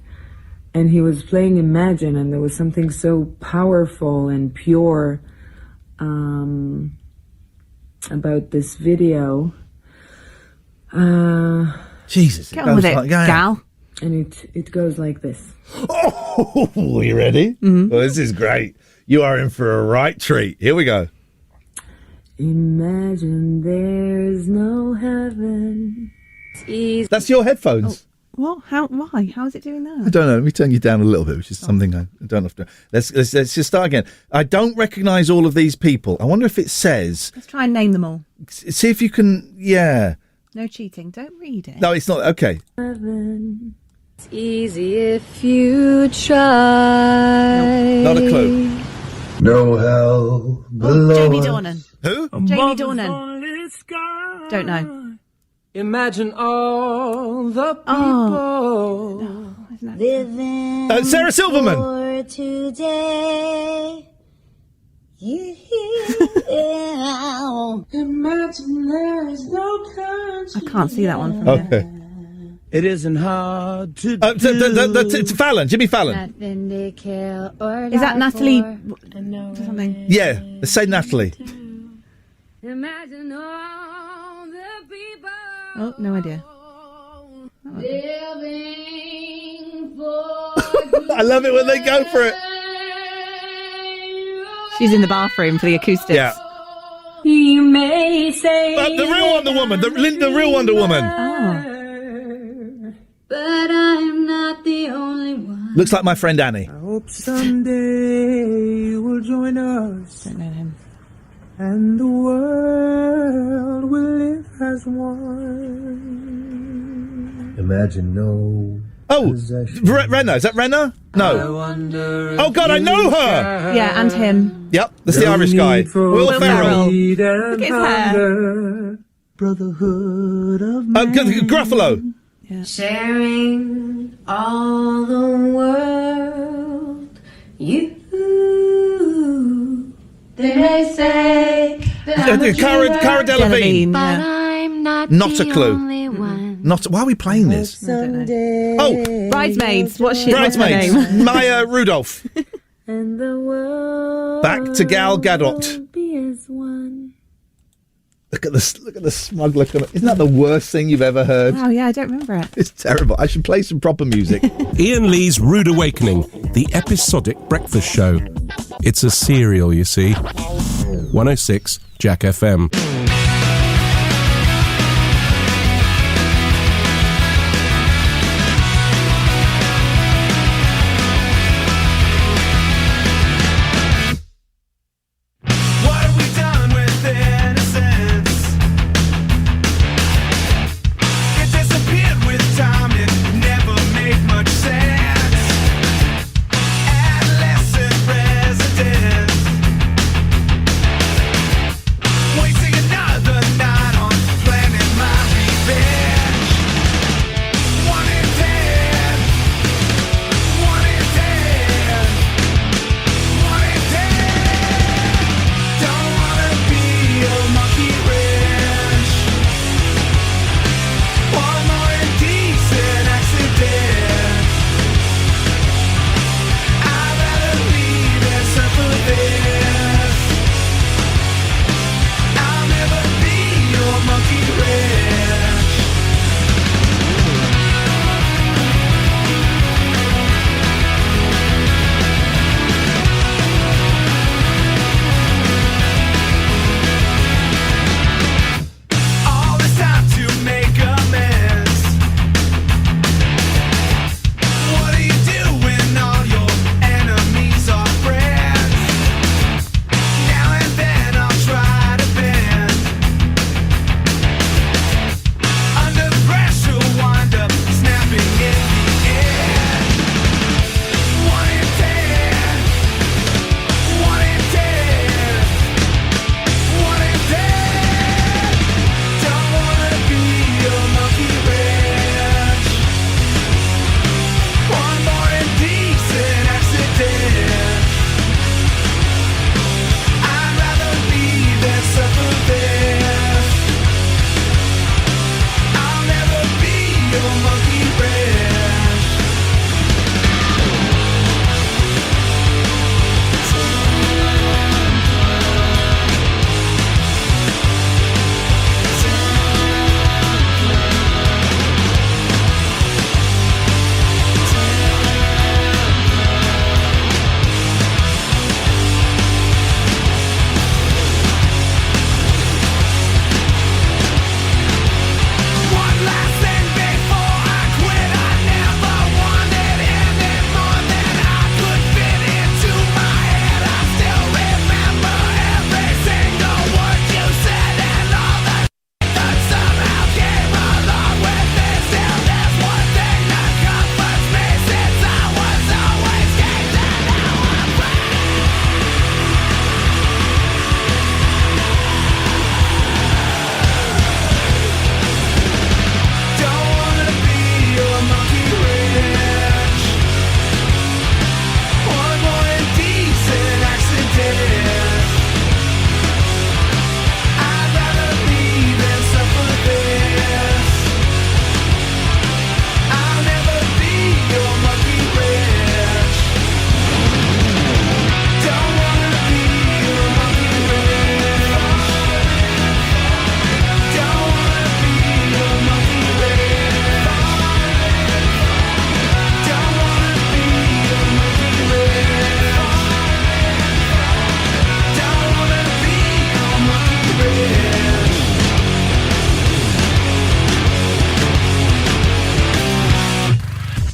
And he was playing Imagine, and there was something so powerful and pure about this video. Jesus. Get on with it, gal. And it goes like this. Oh, are you ready? Mm-hmm. Well, this is great. You are in for a right treat. Here we go. Imagine there's no heaven. That's your headphones. What? How? Why? How is it doing that? I don't know. Let me turn you down a little bit, which is something I don't have to. Let's just start again. I don't recognise all of these people. I wonder if it says. Let's try and name them all. See if you can. Yeah. No cheating. Don't read it. No, it's not. Okay. Heaven. It's easy if you try. Not a clue. No hell below. Jamie Dornan. Who? Jamie Dornan. Don't know. Imagine all the people living. Sarah Silverman. For today. Imagine there's no country. I can't see that one from here. It isn't hard to do. It's Fallon, Jimmy Fallon. Nothing to kill or Is that die Natalie? for. Something. Yeah, let's say Natalie. Imagine all the people. Oh, no idea. Living for I love it when they go for it. She's in the bathroom for the acoustics. Yeah. You may say The real Wonder Woman. The real Wonder Woman. Oh. But I'm not the only one. Looks like my friend Annie. I hope someday you will join us. Don't know him. And the world will live as one. Imagine no. Oh, Renna. Is that Renna? No. Oh, God, I know her. Yeah, and him. Yep, that's the Irish guy. Will Ferrell. Look at his hair. Brotherhood of Gruffalo. Yeah. Sharing all the world. You. They may say that Cara Delevingne. but I'm not a the clue. only one. Why are we playing this? I don't know. Oh, Bridesmaids. What's her Bridesmaids. name? Maya Rudolph. And the world Back to Gal Gadot. will be as one. Look at the smug look on it. Isn't that the worst thing you've ever heard? Oh yeah, I don't remember it. It's terrible. I should play some proper music. Iain Lee's Rude Awakening, the episodic breakfast show. It's a serial, you see. 106 Jack FM.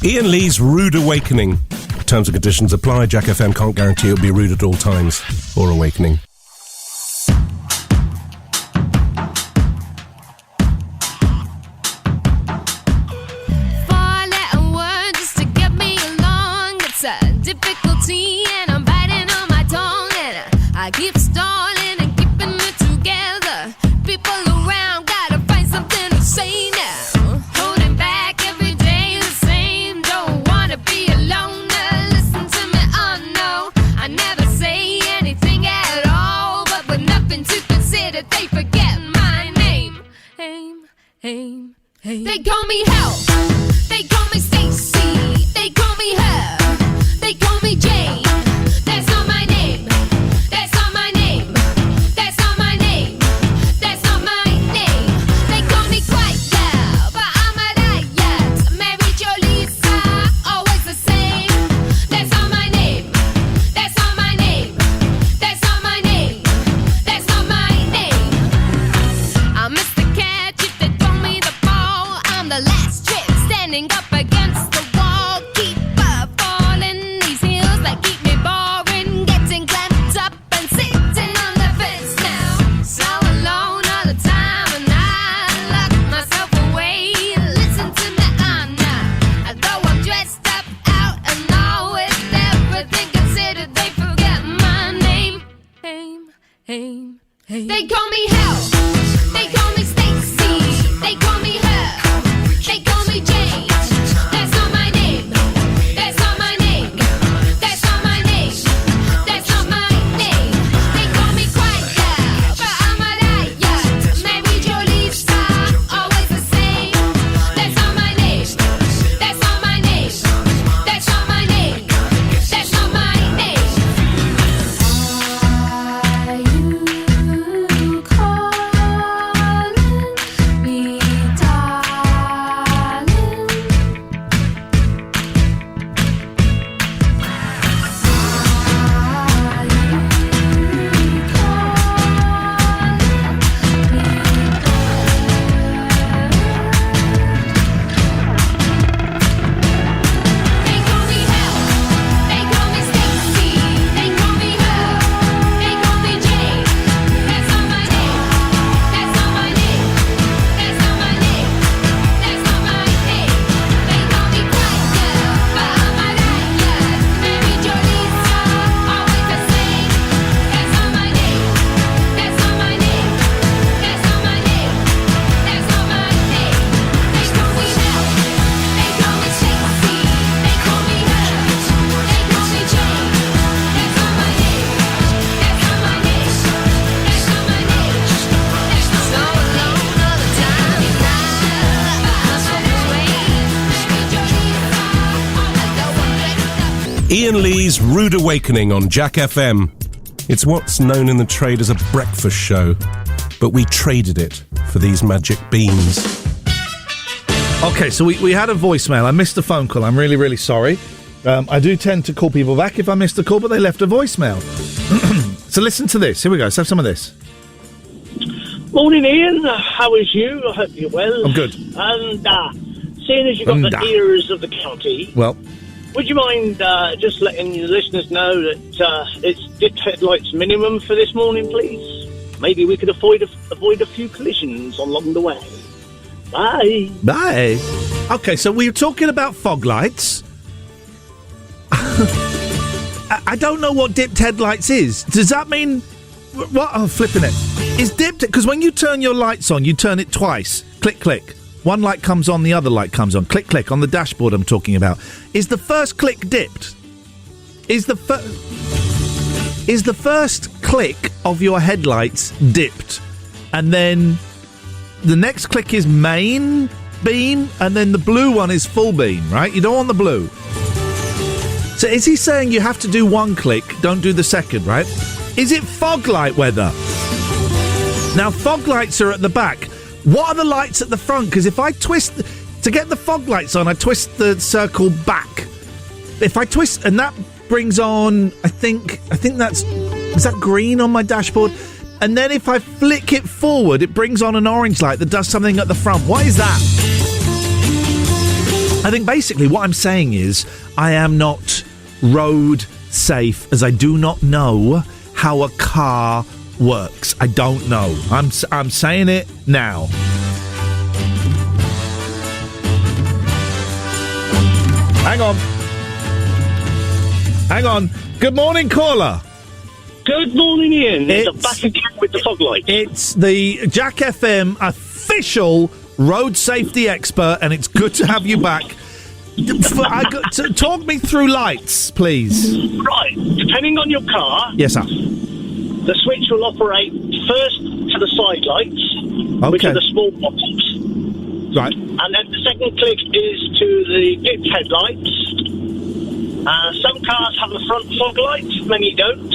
Iain Lee's Rude Awakening. Terms and conditions apply. Jack FM can't guarantee it'll be rude at all times or awakening. Four-letter word just to get me along. It's a difficulty and I'm biting on my tongue. And I keep stalling and keeping it together. People around gotta find something to say now. Holding back every day the same. Don't wanna be alone. Listen to me, oh no. I never say anything at all. But with nothing to consider, they forget my name. They call me Hell. They call me Stacy. They call me Her. They call me Jane. That's not my name. That's not my name. That's not my name. That's not my name. They call me Quiet Girl, but I'm a riot. Mary Jo Lisa, always the same. That's not my name. That's not my name. That's not my name. That's not my name. I'm Mr. Catch if they throw me the ball. I'm the last trick standing up against the wall. Keep falling these heels that keep me boring. Getting clamped up and sitting on the fence now. So alone all the time and I lock myself away. Listen to me, I'm not. Though I'm dressed up out and all with everything considered, they forget my name. They call me Hell. They call me Stacy. They call me Her. They call me Jane. That's not my name. That's not my name. That's not my name. That's not my name. They call me Quiet Girl, but I'm a riot. Mary Jo Lisa, always the same. That's not my name. That's not my name. That's not my name. That's not my name. You call Iain Lee's Rude Awakening on Jack FM. It's what's known in the trade as a breakfast show, but we traded it for these magic beans. Okay, so we had a voicemail. I missed a phone call. I'm really, really sorry. I do tend to call people back if I missed a call, but they left a voicemail. So listen to this. Here we go. Let's have some of this. Morning, Ian. How is you? I hope you're well. I'm good. And seeing as you've got the ears of the county, well, would you mind just letting the listeners know that it's dipped headlights minimum for this morning, please? Maybe we could avoid a few collisions along the way. Bye. Bye. Okay, so we were talking about fog lights. I don't know what dipped headlights is. Does that mean... What? Oh, flipping it. Is dipped... Because when you turn your lights on, you turn it twice. Click, click. One light comes on, the other light comes on. Click, click. On the dashboard I'm talking about. Is the first click dipped? Is the first click of your headlights dipped? And then the next click is main beam, and then the blue one is full beam, right? You don't want the blue. So is he saying you have to do one click, don't do the second, right? Is it fog light weather? Now, fog lights are at the back. What are the lights at the front? Because if I twist... To get the fog lights on, I twist the circle back. If I twist... And that brings on... I think that's... Is that green on my dashboard? And then if I flick it forward, it brings on an orange light that does something at the front. What is that? I think basically what I'm saying is I am not road safe, as I do not know how a car works. I don't know. I'm saying it now. Hang on. Good morning, caller. Good morning, Ian. It's back again with the fog lights. It's the Jack FM official road safety expert, and it's good to have you back. Talk me through lights, please. Right. Depending on your car... Yes, sir. The switch will operate first to the side lights, which are the small pop-ups. Right. And then the second click is to the dipped headlights. Some cars have a front fog light, many don't.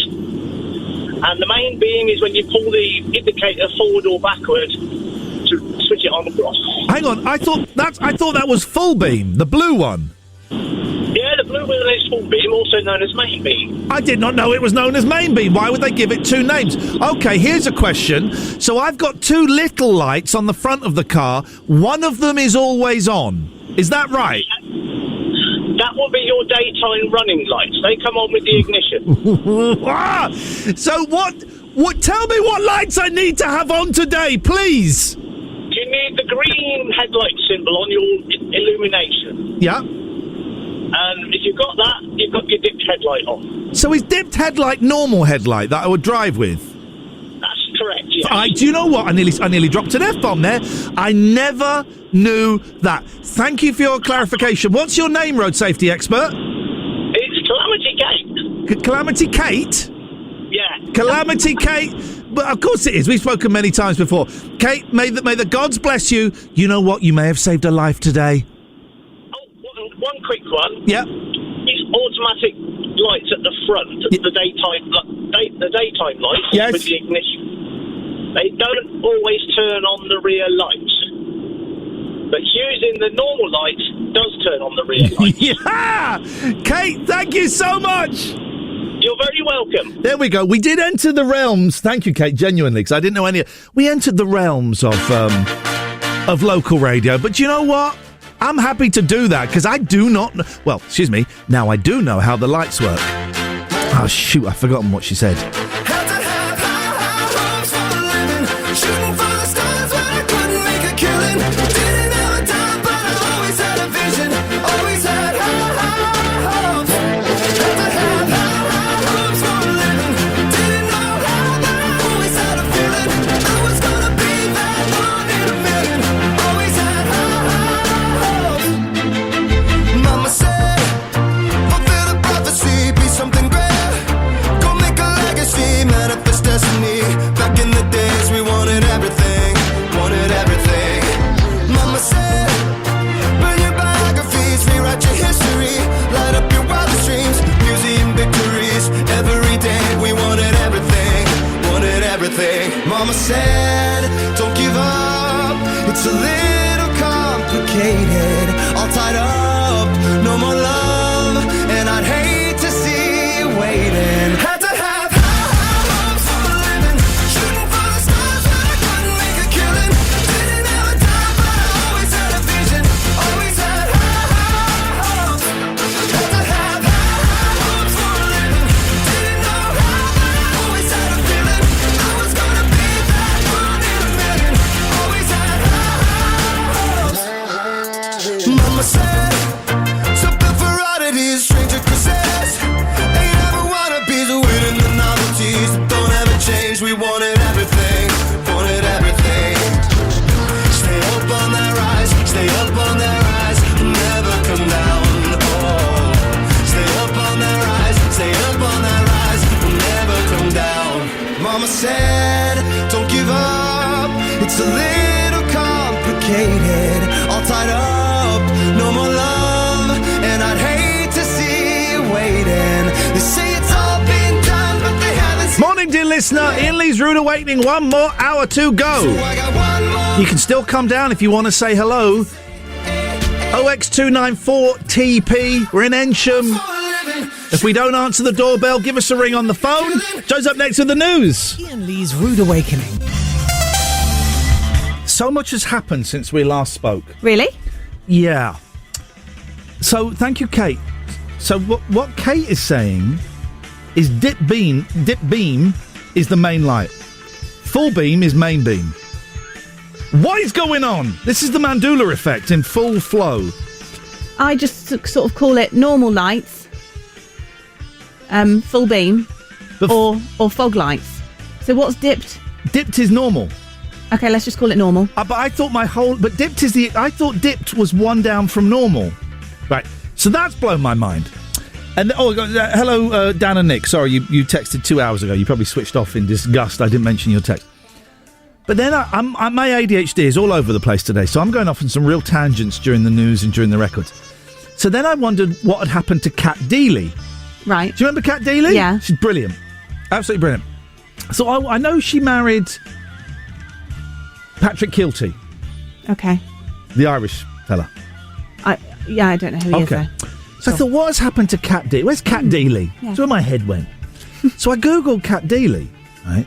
And the main beam is when you pull the indicator forward or backward to switch it on and off. Hang on, I thought that was full beam, the blue one. Yeah, the blue one is full beam, also known as main beam. I did not know it was known as main beam. Why would they give it two names? Okay, here's a question. So I've got two little lights on the front of the car. One of them is always on. Is that right? That will be your daytime running lights. They come on with the ignition. So what? Tell me what lights I need to have on today, please. You need the green headlight symbol on your illumination. Yeah. And if you've got that, you've got your dipped headlight on. So is dipped headlight normal headlight that I would drive with? That's correct, yes. Do you know what? I nearly dropped an F-bomb there. I never knew that. Thank you for your clarification. What's your name, road safety expert? It's Calamity Kate. Calamity Kate? Yeah. Calamity Kate. But of course it is. We've spoken many times before. Kate, may the gods bless you. You know what? You may have saved a life today. Oh, one quick one. Yeah. These automatic lights at the front, the daytime lights with the ignition, they don't always turn on the rear lights. But using the normal lights does turn on the rear lights. Yeah! Kate, thank you so much! You're very welcome. There we go. We did enter the realms. Thank you, Kate, genuinely, because I didn't know any... We entered the realms of local radio, but you know what? I'm happy to do that, because I do not... Well, excuse me, now I do know how the lights work. Oh, shoot, I've forgotten what she said. Something great, go make a legacy. complicated, all tied up, no more love, and I'd hate to see you waiting. Had to have high hopes for a living, shooting for the stars when I couldn't make a killing. Didn't have a dime, but I always had a vision, always had high hopes. Had to have high hopes for a living, didn't know how, but I always had a feeling I was gonna be that one in a million. Always had high hopes. Mama said, something for oddities, stranger kisses. Ain't ever wannabes, waiting the novelties that don't ever change. We wanted everything, wanted everything. Stay up on that rise, stay up on that rise, never come down. Oh, stay up on that rise, stay up on that rise, never come down. Mama said, don't give up, it's a little complicated, all tied up, no more love, and I'd hate to see you waiting. They say it's all been done, but they haven't seen. Morning, dear listener. Ian Lee's Rude Awakening. One more hour to go. You can still come down if you want to say hello. OX294TP. We're in Ensham. If we don't answer the doorbell, give us a ring on the phone. Joe's up next with the news. Ian Lee's Rude Awakening. So much has happened since we last spoke. Really? Yeah. So, thank you, Kate. So, what Kate is saying is dip beam is the main light. Full beam is main beam. What is going on? This is the Mandela effect in full flow. I just sort of call it normal lights, full beam, or fog lights. So what's dipped? Dipped is normal. Okay, let's just call it normal. But I thought dipped is I thought dipped was one down from normal. Right. So that's blown my mind. And hello, Dan and Nick. Sorry, you texted 2 hours ago. You probably switched off in disgust. I didn't mention your text. But then my ADHD is all over the place today, so I'm going off on some real tangents during the news and during the records. So then I wondered what had happened to Kat Deely. Right. Do you remember Kat Deely? Yeah. She's brilliant. Absolutely brilliant. So I know she married Patrick Kilty. Okay. The Irish fella. I don't know who he is, though. So I thought, what has happened to Kat Deely? Where's Kat Deely? Yeah. That's where my head went. So I googled Kat Deely, right?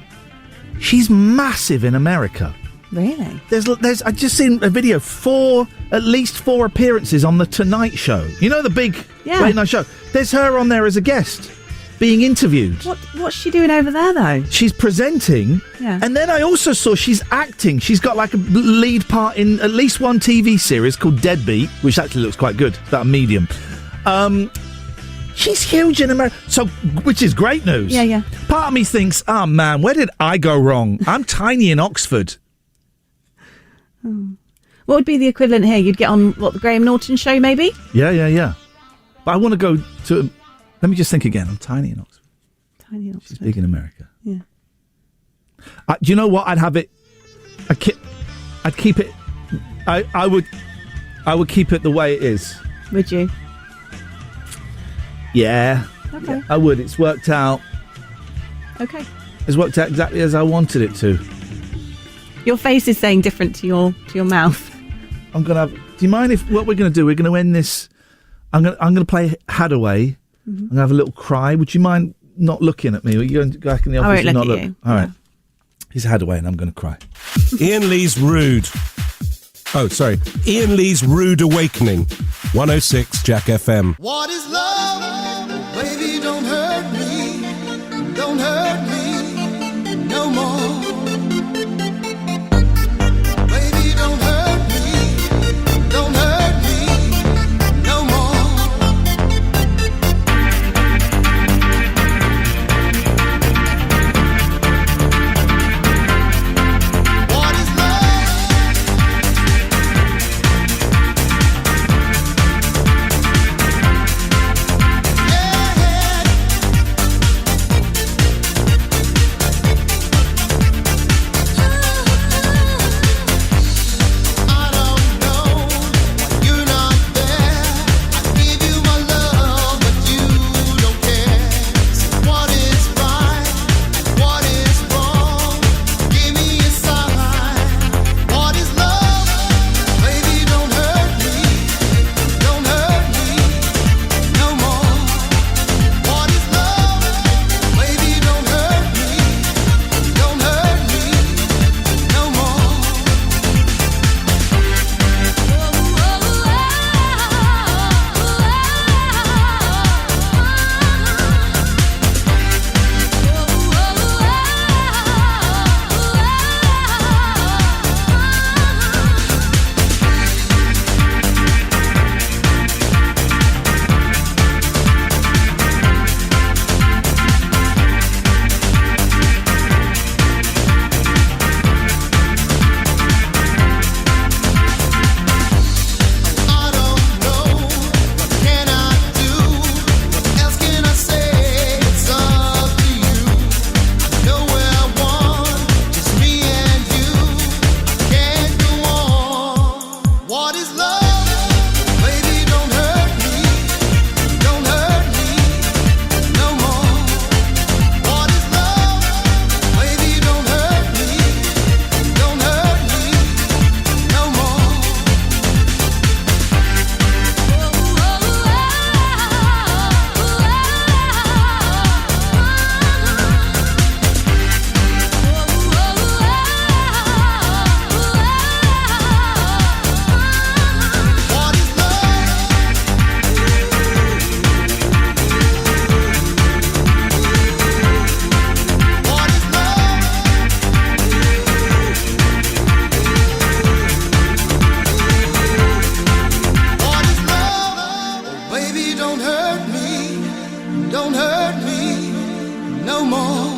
She's massive in America. Really? There's I just seen a video, at least four appearances on The Tonight Show. You know, the big late night show? There's her on there as a guest, being interviewed. What's she doing over there, though? She's presenting, and then I also saw she's acting. She's got like a lead part in at least one TV series called Deadbeat, which actually looks quite good. It's about a medium. She's huge in America, which is great news. Yeah. Part of me thinks, oh man, where did I go wrong? I'm tiny in Oxford. What would be the equivalent here? You'd get on, the Graham Norton show, maybe? Yeah. But I want to go to... Let me just think again. I'm tiny in Oxford. Tiny in Oxford. She's big in America. Yeah. Do you know what? I'd have it... I'd keep it... I would keep it the way it is. Would you? Yeah. Okay. I would. It's worked out. Okay. It's worked out exactly as I wanted it to. Your face is saying different to your mouth. I'm gonna have... Do you mind if what we're gonna do? We're gonna end this. I'm gonna play Hadaway. Mm-hmm. I'm gonna have a little cry. Would you mind not looking at me? Are you going to go back in the office? I won't and look not at you. All right. He's Hadaway, and I'm gonna cry. Ian Lee's Rude. Oh, sorry. Ian Lee's Rude Awakening. 106 Jack FM. What is love? Baby, don't hurt me. Don't hurt me no more. Baby, don't hurt me. Don't hurt me no more. What is love? What is love? Baby, don't hurt me. Don't hurt me no more. What is love? Baby, don't hurt me. Don't hurt me no more. Baby, don't hurt me. Don't hurt me no more.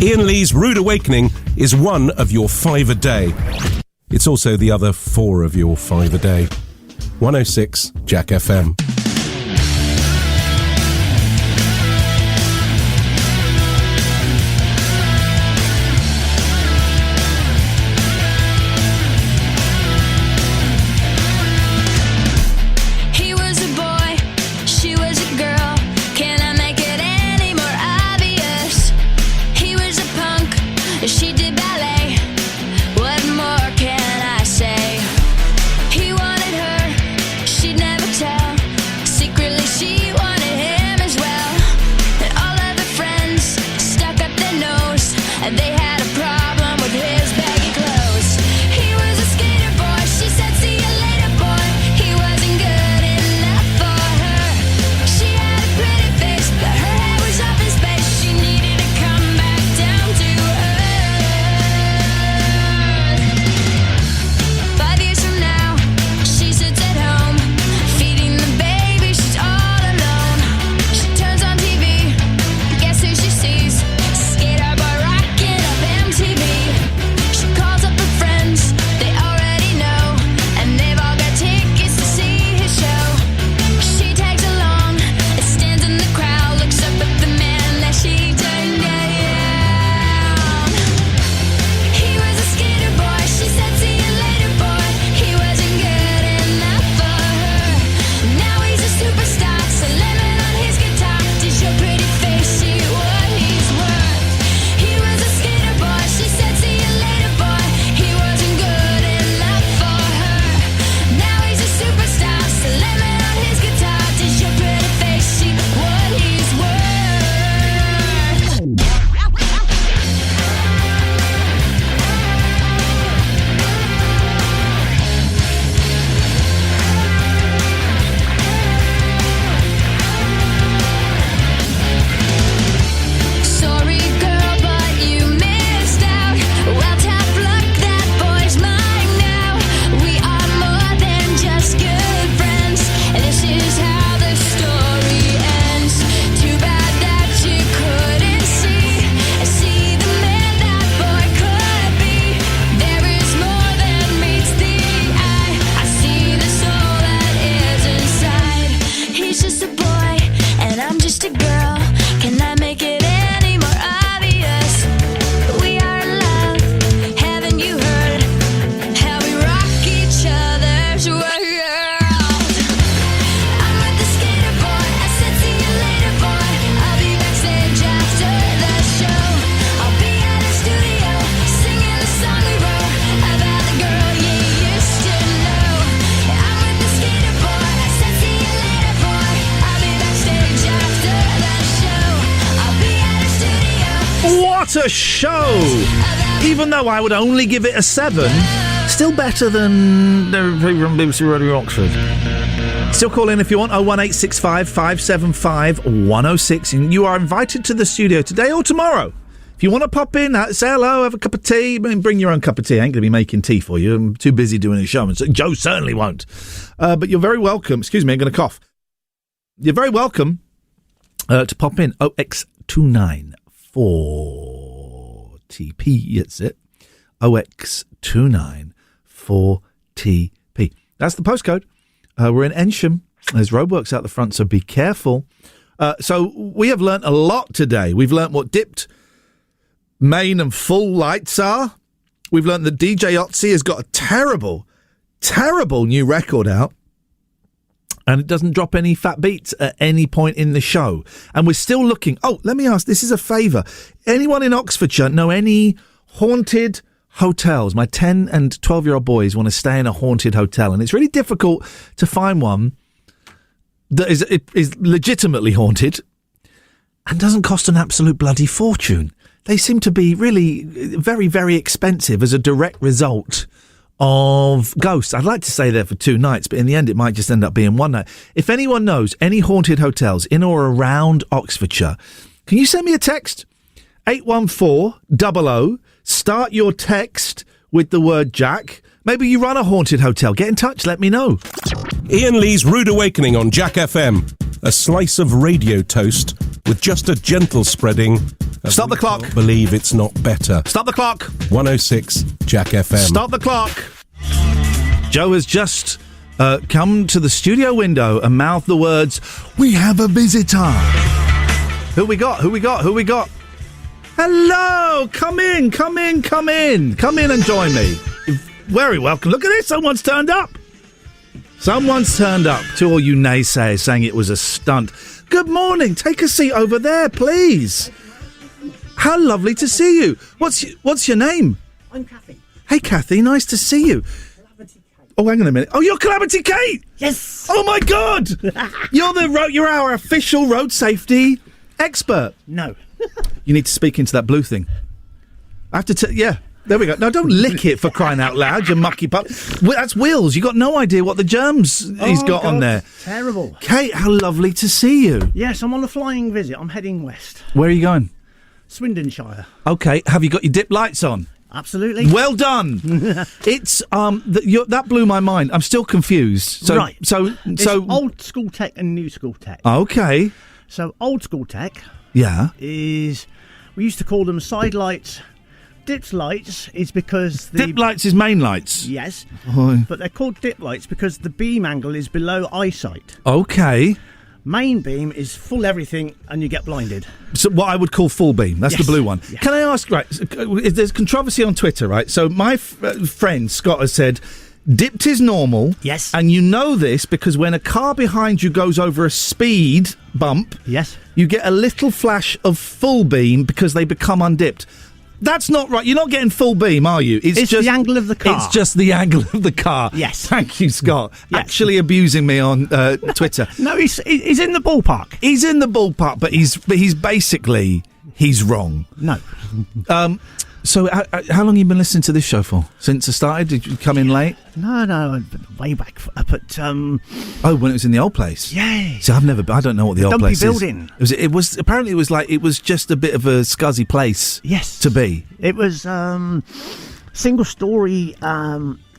Iain Lee's Rude Awakening is one of your 5 a day. It's also the other 4 of your 5 a day. 106 Jack FM. He was a boy, she was a girl. Can I make it any more obvious? He was a punk, she did ballet. What more can I say? He wanted her, she'd never tell. Secretly she wanted him as well. And all of her friends stuck up their nose, and they had a problem with his baggy clothes. He was a skater boy, she said see you later boy. He wasn't good enough for her. She had a pretty face, but her head was up in space. She needed to come back down to earth. What a show! Even though I would only give it a 7, still better than the from BBC Radio Oxford. Still call in if you want, 01865 575 106. And you are invited to the studio today or tomorrow. If you want to pop in, say hello, have a cup of tea, bring your own cup of tea. I ain't going to be making tea for you. I'm too busy doing a show. And so Joe certainly won't. But you're very welcome. Excuse me, I'm going to cough. You're very welcome to pop in. OX294TP, that's it. OX294TP. That's the postcode. We're in Ensham. There's roadworks out the front, so be careful. So we have learnt a lot today. We've learnt what dipped, main and full lights are. We've learnt that DJ Otzi has got a terrible, terrible new record out. And it doesn't drop any fat beats at any point in the show. And we're still looking. Oh, let me ask, this is a favour. Anyone in Oxfordshire know any haunted hotels? My 10 and 12-year-old boys want to stay in a haunted hotel. And it's really difficult to find one that is legitimately haunted and doesn't cost an absolute bloody fortune. They seem to be really very, very expensive as a direct result of ghosts. I'd like to stay there for 2 nights, but in the end it might just end up being 1 night. If anyone knows any haunted hotels in or around Oxfordshire, can you send me a text? 81400. Start your text with the word Jack. Maybe you run a haunted hotel. Get in touch, let me know. Iain Lee's Rude Awakening on Jack FM. A slice of radio toast with just a gentle spreading. Stop the clock. Can't believe it's not better. Stop the clock. 106 Jack FM. Stop the clock. Joe has just come to the studio window and mouthed the words, "We have a visitor." Who we got? Hello! Come in. Come in and join me. You're very welcome. Look at this. Someone's turned up. To all you naysayers saying it was a stunt. Good morning. Take a seat over there, please. How lovely to see you. What's your name? I'm Kathy. Hey, Kathy. Nice to see you. Oh, hang on a minute. Oh, you're Calamity Kate. Yes. Oh my God. You're our official road safety expert. No. You need to speak into that blue thing. I have to yeah. There we go. No, don't lick it, for crying out loud, you mucky pup. That's Will's. You got no idea what the germs he's got on there. Terrible. Kate, how lovely to see you. Yes, I'm on a flying visit. I'm heading west. Where are you going? Swindonshire. Okay. Have you got your dip lights on? Absolutely. Well done. It's that blew my mind. I'm still confused. Right. So old school tech and new school tech. Okay. So old school tech. Yeah. We used to call them side lights. Dip lights is because dip lights is main lights. Yes. Oh. But they're called dip lights because the beam angle is below eyesight. Okay. Main beam is full everything and you get blinded. So what I would call full beam. That's the blue one. Yes. Can I ask, right, there's controversy on Twitter, right? So my friend Scott has said dipped is normal. Yes. And you know this because when a car behind you goes over a speed bump, yes, you get a little flash of full beam because they become undipped. That's not right. You're not getting full beam, are you? It's just the angle of the car. It's just the angle of the car. Yes. Thank you, Scott. Yes. Actually abusing me on Twitter. No, he's in the ballpark. He's in the ballpark, but he's basically wrong. No. So how long have you been listening to this show for? Since it started? Did you come in late? No, way back up at Oh, when it was in the old place? Yeah. See, I don't know what the old Dumpy place building. is. It was apparently it was just a bit of a scuzzy place. Yes. To be. It was single story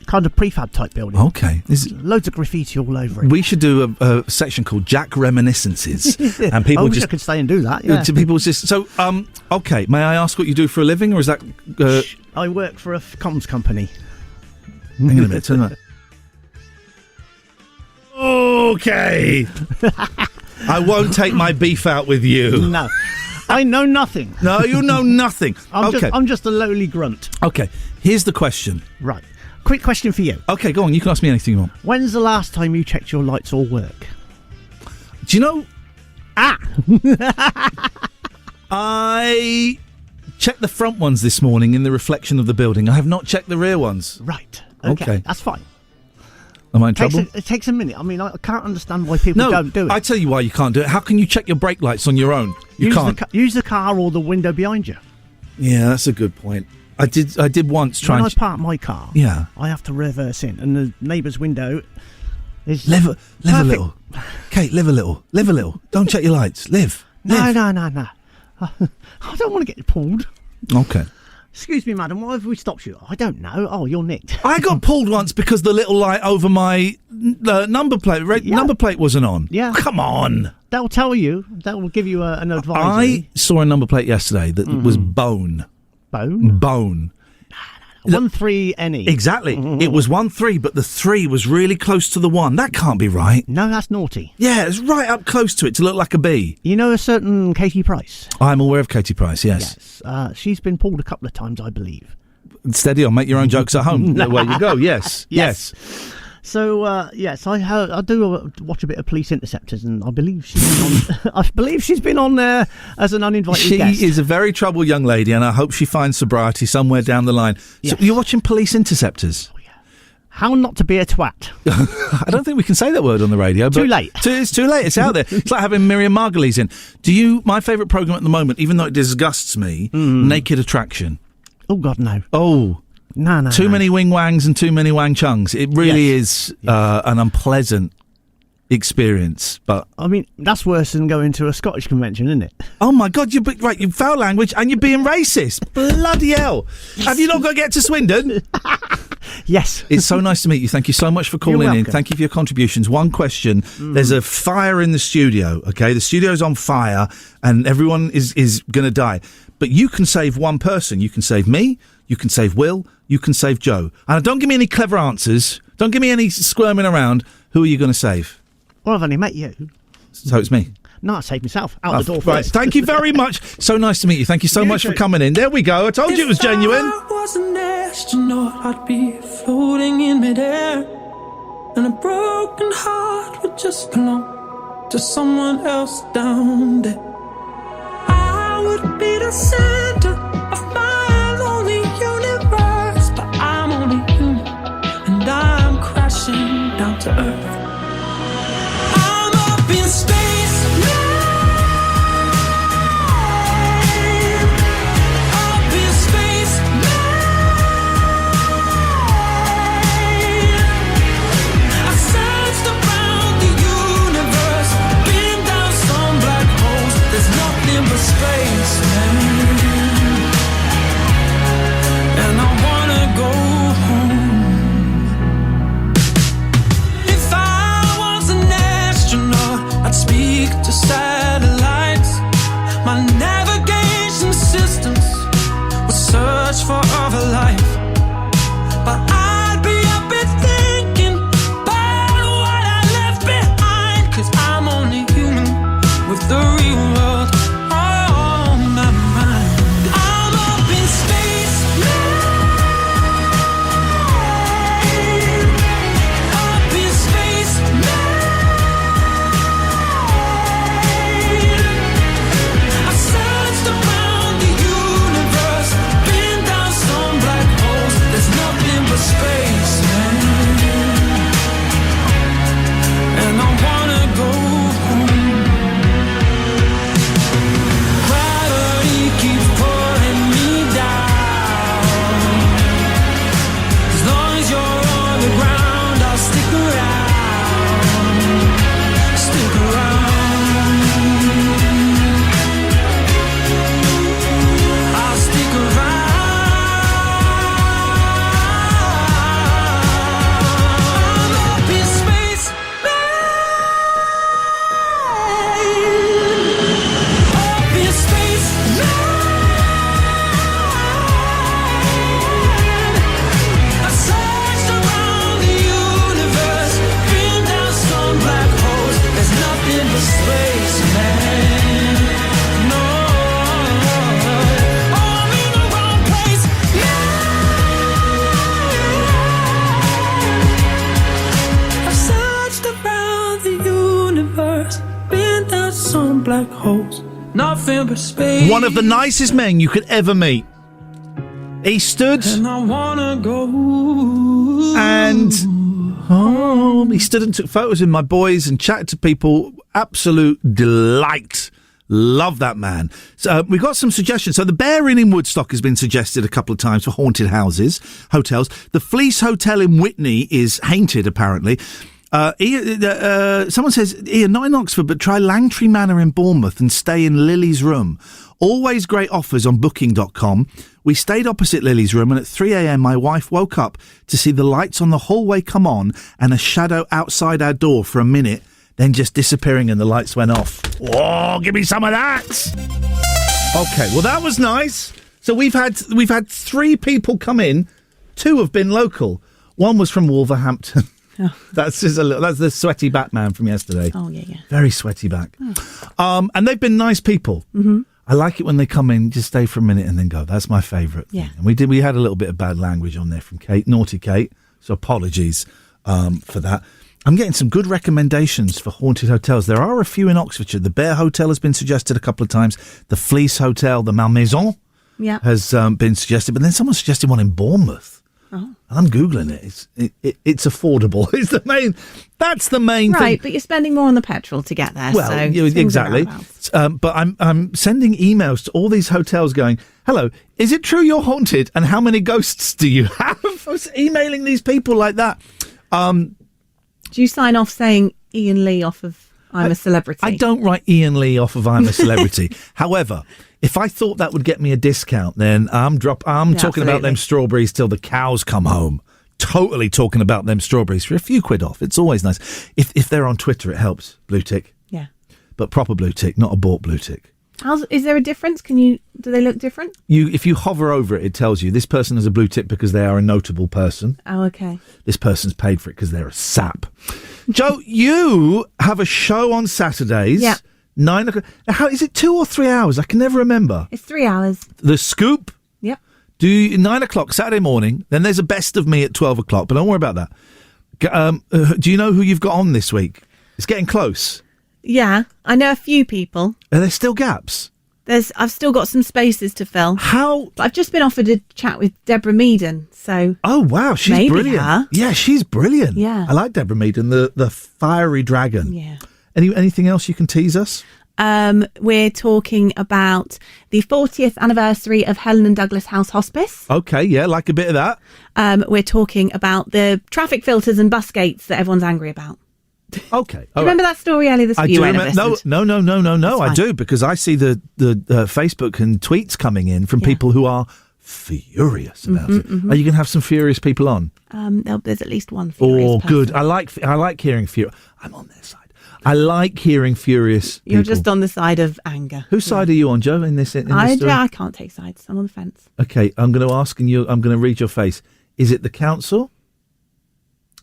kind of prefab type building. Okay. Loads of graffiti all over it. We should do a section called Jack Reminiscences. And people I wish I could stay and do that, yeah. People just... So, okay, may I ask what you do for a living, or is that... I work for a comms company. Hang on a minute, turn that. Okay. I won't take my beef out with you. No. I know nothing. No, you know nothing. I'm just a lowly grunt. Okay, here's the question. Right. Quick question for you. Okay, go on. You can ask me anything you want. When's the last time you checked your lights all work? Do you know... I checked the front ones this morning in the reflection of the building. I have not checked the rear ones. Right. Okay. That's fine. Am I in trouble? It takes a minute. I mean, I can't understand why people don't do it. I tell you why you can't do it. How can you check your brake lights on your own? You can't. Use the car or the window behind you. Yeah, that's a good point. I did once try when and... I park my car, Yeah. I have to reverse in, and the neighbour's window is... Live a little. Kate, live a little. Live a little. Don't check your lights. Live. No. I don't want to get pulled. Okay. Excuse me, madam, why have we stopped you? I don't know. Oh, you're nicked. I got pulled once because the little light over my number plate wasn't on. Yeah. Come on. They'll tell you. They'll give you an advisory. I saw a number plate yesterday that was bone. Bone? Bone. 13NE. Exactly. It was 13, but the 3 was really close to the 1. That can't be right. No, that's naughty. Yeah, it's right up close to it to look like a B. You know a certain Katie Price? I'm aware of Katie Price, yes. She's been pulled a couple of times, I believe. Steady on, make your own jokes at home. Where you go, yes. So, yes, I do watch a bit of Police Interceptors, and I believe she's been on there as an uninvited guest. She is a very troubled young lady, and I hope she finds sobriety somewhere down the line. Yes. So you're watching Police Interceptors? Oh, yeah. How not to be a twat. I don't think we can say that word on the radio. Too late. It's too late. It's out there. It's like having Miriam Margolyes in. My favourite programme at the moment, even though it disgusts me, Naked Attraction. Oh, God, no. Oh. No. Too many wing wangs and too many wang chungs. It really is an unpleasant experience. But I mean, that's worse than going to a Scottish convention, isn't it? Oh my God! You foul language and you're being racist. Bloody hell! Have you not got to get to Swindon? Yes. It's so nice to meet you. Thank you so much for calling in. Thank you for your contributions. One question. There's a fire in the studio, okay? The studio's on fire and everyone is going to die. But you can save one person. You can save me. You can save Will. You can save Joe. And don't give me any clever answers. Don't give me any squirming around. Who are you going to save? Well, I've only met you. So it's me. No, I saved myself. Out the door first. Right. Thank you very much. So nice to meet you. Thank you so much for coming in. There we go. I told you it was genuine. If I was an astronaut, I'd be floating in midair, and a broken heart would just belong to someone else down there. I would be the center of my lonely universe, but I'm only human, and I'm crashing down to earth. I'm up in space now. Space, man. And I wanna go home. If I was an astronaut, I'd speak to satellites. My navigation systems would search for other life. But I'd be up and thinking about what I left behind, 'cause I'm only human with the real world. Space, man. And I wanna go home. Gravity keeps pulling me down. As long as you're on the ground, I'll stick around. Stick around. I'll stick around. Black holes, nothing but space. One of the nicest men you could ever meet. He stood and I wanna go. And he stood and took photos with my boys and chatted to people. Absolute delight. Love that man. So we got some suggestions. So the Bear Inn in Woodstock has been suggested a couple of times for haunted hotels. The Fleece Hotel in Whitney is haunted, apparently. Someone says, Ian, not in Oxford, but try Langtree Manor in Bournemouth and stay in Lily's room. Always great offers on booking.com. We stayed opposite Lily's room, and at 3 a.m. my wife woke up to see the lights on the hallway come on and a shadow outside our door for a minute, then just disappearing and the lights went off. Whoa, give me some of that! Okay, well that was nice. So we've had 3 people come in. 2 have been local. One was from Wolverhampton. Oh. That's the sweaty Batman from yesterday. Oh yeah. Very sweaty back. Oh. And they've been nice people. Mm-hmm. I like it when they come in, just stay for a minute and then go. That's my favourite thing. And we had a little bit of bad language on there from Kate, naughty Kate. So apologies for that. I'm getting some good recommendations for haunted hotels. There are a few in Oxfordshire. The Bear Hotel has been suggested a couple of times. The Fleece Hotel, the Malmaison has been suggested. But then someone suggested one in Bournemouth. Oh. I'm Googling it. It's affordable. That's the main thing. Right, but you're spending more on the petrol to get there. Well, so exactly. But I'm sending emails to all these hotels going, hello, is it true you're haunted? And how many ghosts do you have? I was emailing these people like that. Do you sign off saying Ian Lee off of I'm a Celebrity? I don't write Ian Lee off of I'm a Celebrity. However, if I thought that would get me a discount, then I'm talking about them strawberries till the cows come home. Totally talking about them strawberries for a few quid off. It's always nice. If they're on Twitter, it helps. Blue tick. Yeah. But proper blue tick, not a bought blue tick. Is there a difference? Do they look different? If you hover over it, it tells you this person has a blue tick because they are a notable person. Oh, okay. This person's paid for it because they're a sap. Joe, you have a show on Saturdays. Yeah. 9 o'clock. How is it? 2 or 3 hours? I can never remember. It's 3 hours. The Scoop. Yep. 9 o'clock Saturday morning. Then there's a Best of Me at 12 o'clock. But don't worry about that. Do you know who you've got on this week? It's getting close. Yeah, I know a few people. Are there still gaps? I've still got some spaces to fill. How? I've just been offered a chat with Deborah Meaden, so... Oh, wow, she's maybe brilliant. Her. Yeah, she's brilliant. Yeah. I like Deborah Meaden, the fiery dragon. Yeah. Anything else you can tease us? We're talking about the 40th anniversary of Helen and Douglas House Hospice. Okay, yeah, like a bit of that. We're talking about the traffic filters and bus gates that everyone's angry about. Okay. Do you remember that story earlier this week? I do remember. No. I do, because I see the Facebook and tweets coming in from people who are furious about it. Mm-hmm. Are you going to have some furious people on? There's at least one furious person. Good. I like hearing furious. I'm on their side. I like hearing furious people. You're just on the side of anger. Whose side are you on, Joe, in this story? I can't take sides. I'm on the fence. Okay, I'm going to ask, and I'm going to read your face. Is it the council?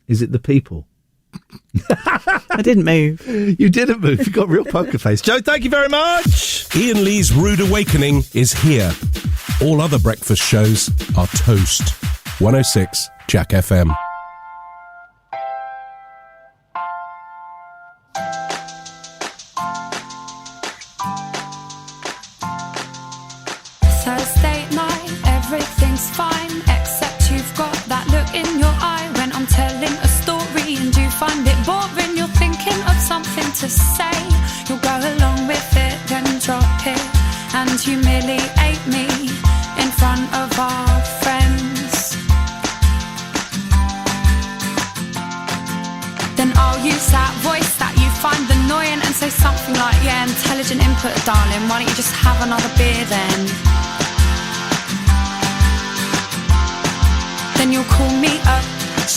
Is it the people? I didn't move. You didn't move. You got real poker face. Joe, thank you very much. Ian Lee's Rude Awakening is here. All other breakfast shows are toast. 106 Jack FM. Thursday night, everything's fine, except you've got that look in your eye when I'm telling a story and you find it boring. You're thinking of something to say, you'll go along with it, then drop it and humiliate me in front of our friends. Then I'll use that voice that you find annoying and say something like, yeah, intelligent input, darling, why don't you just have another beer then? Then you'll call me up,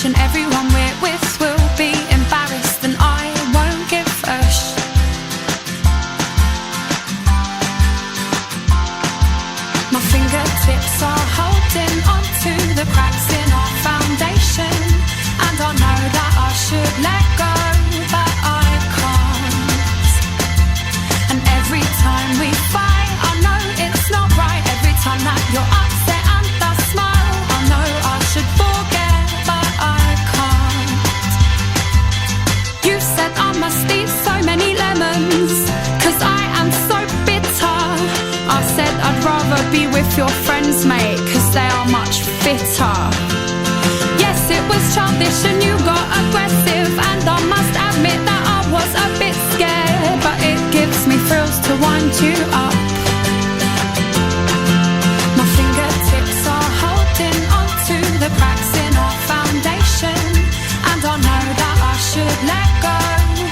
and everyone we're with will be embarrassed, and I won't give a My fingertips are holding onto the cracks in our foundation, and I know that I should let go, but I can't. And every time we fight, I know it's not right. Every time that you're upset and I smile, I know I should forget, but I can't. You said I must eat so many lemons, 'cause I am so bitter. I said I'd rather be with your friends, mate, 'cause they are much fitter. Yes, it was childish and you got aggressive, and I must admit that I was a bit scared, but it gives me thrills to wind you up. My fingertips are holding onto the cracks in our foundation, and I know that I should let go,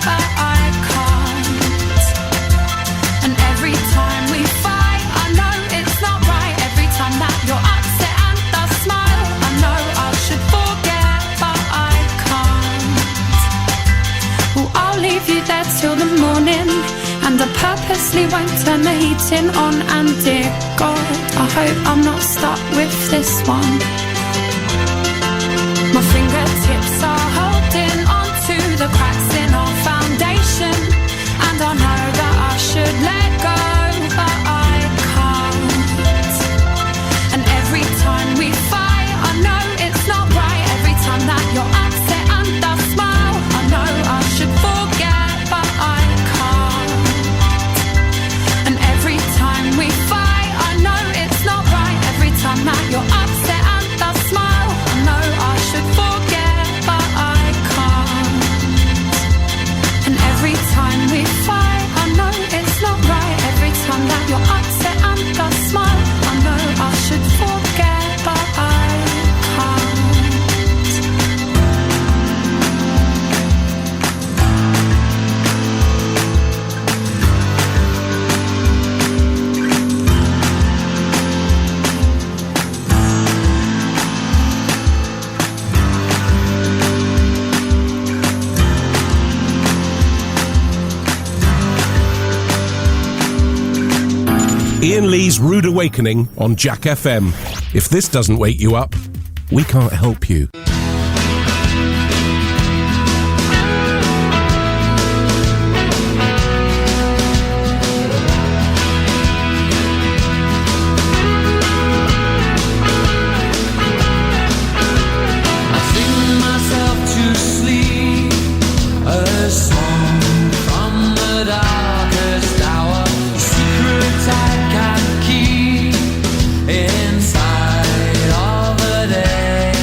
but I can't. And every time we fight, I know it's not right. Every time that you're upset and I smile, I know I should forget, but I can't. Well, I'll leave you there till the morning, and I purposely won't turn the heating on. And dear God, I hope I'm not stuck with this one. My fingertips are holding onto the cracks in our foundation, and I know that I should let go, but I can't. And every time we fight, I know it's not right. Every time that you're upset and I smile, I know I should forget, but I can't. And every time we fight, I know it's not right. Every time that you're upset and I smile, I know I should forget, but I can't. And every time we fight, I know it's not right. Every time that you're upset and I smile, I know I should forget, but I can't. Iain Lee's Rude Awakening on Jack FM. If this doesn't wake you up, we can't help you. Inside of a day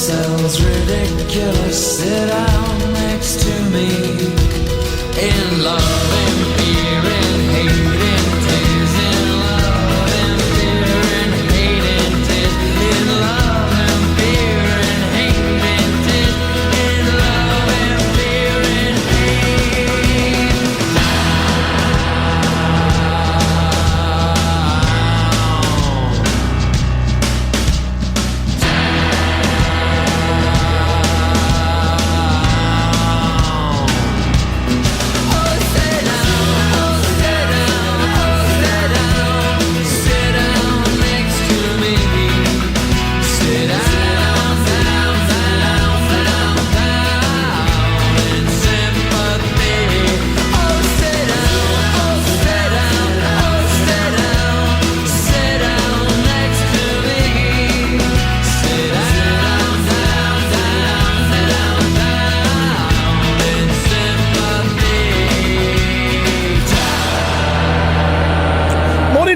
themselves ridiculous sit down next to me in love and fear and hate and tears, in love and fear and hate and tears, in love and fear and hate and tears, in love and fear and hate.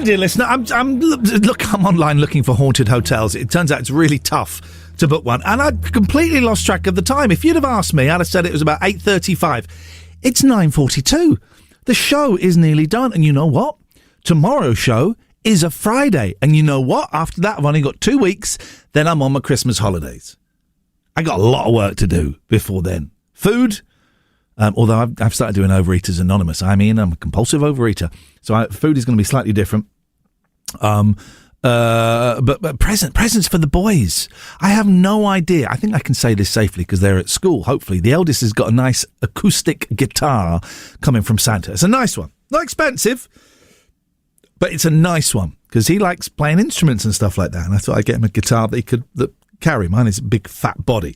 dear listener, I'm online looking for haunted hotels. It turns out it's really tough to book one, and I'd completely lost track of the time. If you'd have asked me, I'd have said it was about 8:35. It's 9:42. The show is nearly done, and you know what? Tomorrow's show is a Friday, and you know what? After that, I've only got 2 weeks, then I'm on my Christmas holidays. I got a lot of work to do before then. Food, although I've started doing Overeaters Anonymous. I'm a compulsive overeater, so food is going to be slightly different. But presents for the boys. I have no idea. I think I can say this safely because they're at school, hopefully. The eldest has got a nice acoustic guitar coming from Santa. It's a nice one. Not expensive, but it's a nice one because he likes playing instruments and stuff like that. And I thought I'd get him a guitar that he could carry. Mine is a big fat body.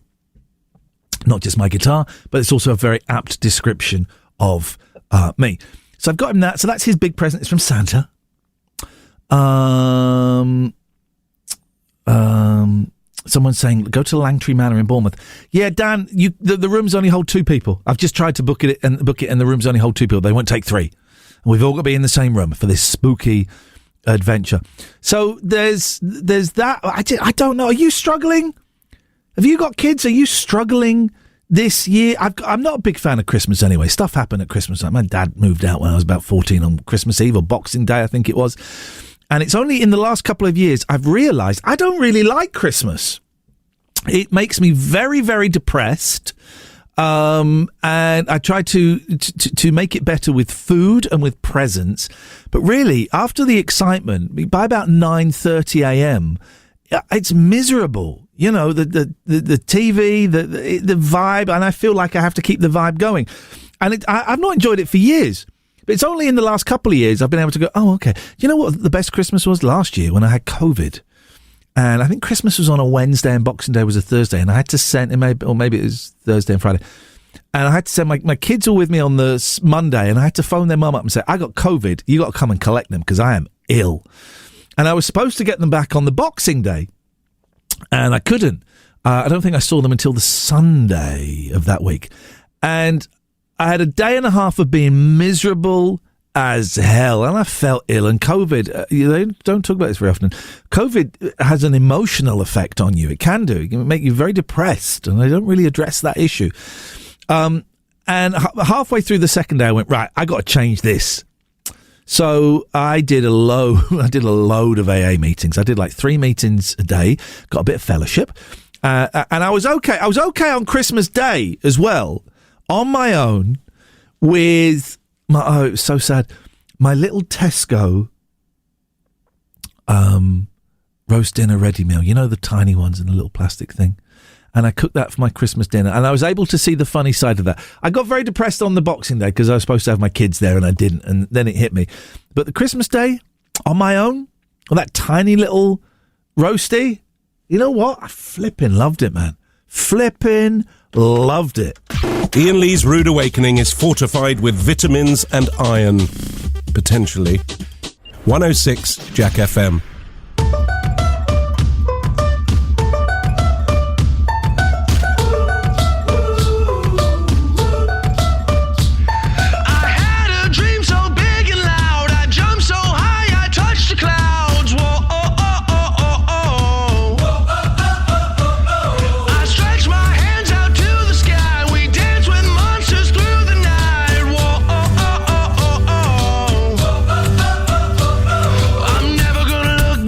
Not just my guitar, but it's also a very apt description of me. So I've got him that. So that's his big present. It's from Santa. Someone's saying, go to Langtree Manor in Bournemouth. Yeah, Dan, the rooms only hold 2 people. I've just tried to book it, and the rooms only hold 2 people. They won't take 3. And we've all got to be in the same room for this spooky adventure. So there's that. I don't know. Are you struggling? Have you got kids? Are you struggling this year? I'm not a big fan of Christmas anyway. Stuff happened at Christmas. Like my dad moved out when I was about 14 on Christmas Eve or Boxing Day, I think it was. And it's only in the last couple of years I've realised I don't really like Christmas. It makes me very, very depressed. And I try to make it better with food and with presents. But really, after the excitement, by about 9:30 a.m., it's miserable. You know, the TV, the vibe, and I feel like I have to keep the vibe going. And I've not enjoyed it for years. But it's only in the last couple of years I've been able to go, oh, okay. You know what the best Christmas was? Last year when I had COVID. And I think Christmas was on a Wednesday and Boxing Day was a Thursday. And I had to send, or maybe it was Thursday and Friday. And I had to send my kids all with me on the Monday. And I had to phone their mum up and say, I got COVID. You got to come and collect them because I am ill. And I was supposed to get them back on the Boxing Day. And I couldn't. I don't think I saw them until the Sunday of that week. And I had a day and a half of being miserable as hell, and I felt ill. And COVID, they don't talk about this very often. COVID has an emotional effect on you. It can do. It can make you very depressed, and they don't really address that issue. And halfway through the second day, I went, right, I got to change this. So I did a load of AA meetings. I did like 3 meetings a day, got a bit of fellowship, and I was okay. I was okay on Christmas Day as well, on my own, with it was so sad. My little Tesco roast dinner ready meal. You know, the tiny ones in the little plastic thing. And I cooked that for my Christmas dinner. And I was able to see the funny side of that. I got very depressed on the Boxing Day because I was supposed to have my kids there and I didn't. And then it hit me. But the Christmas Day, on my own, with that tiny little roasty, you know what? I flipping loved it, man. Flipping loved it. Iain Lee's Rude Awakening is fortified with vitamins and iron. Potentially. 106 Jack FM. I'm never gonna look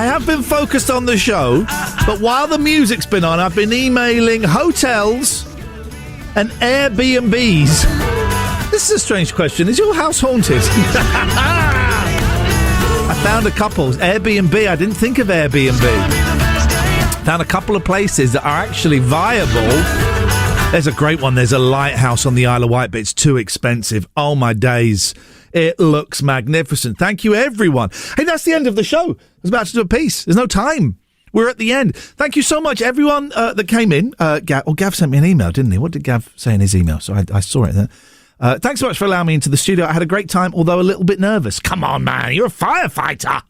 I have been focused on the show, but while the music's been on, I've been emailing hotels and Airbnbs. This is a strange question. Is your house haunted? I found a couple. Airbnb. I didn't think of Airbnb. Found a couple of places that are actually viable. There's a great one. There's a lighthouse on the Isle of Wight, but it's too expensive. Oh, my days. It looks magnificent. Thank you, everyone. Hey, that's the end of the show. I was about to do a piece. There's no time. We're at the end. Thank you so much, everyone that came in. Gav sent me an email, didn't he? What did Gav say in his email? So I saw it there. Thanks so much for allowing me into the studio. I had a great time, although a little bit nervous. Come on, man. You're a firefighter.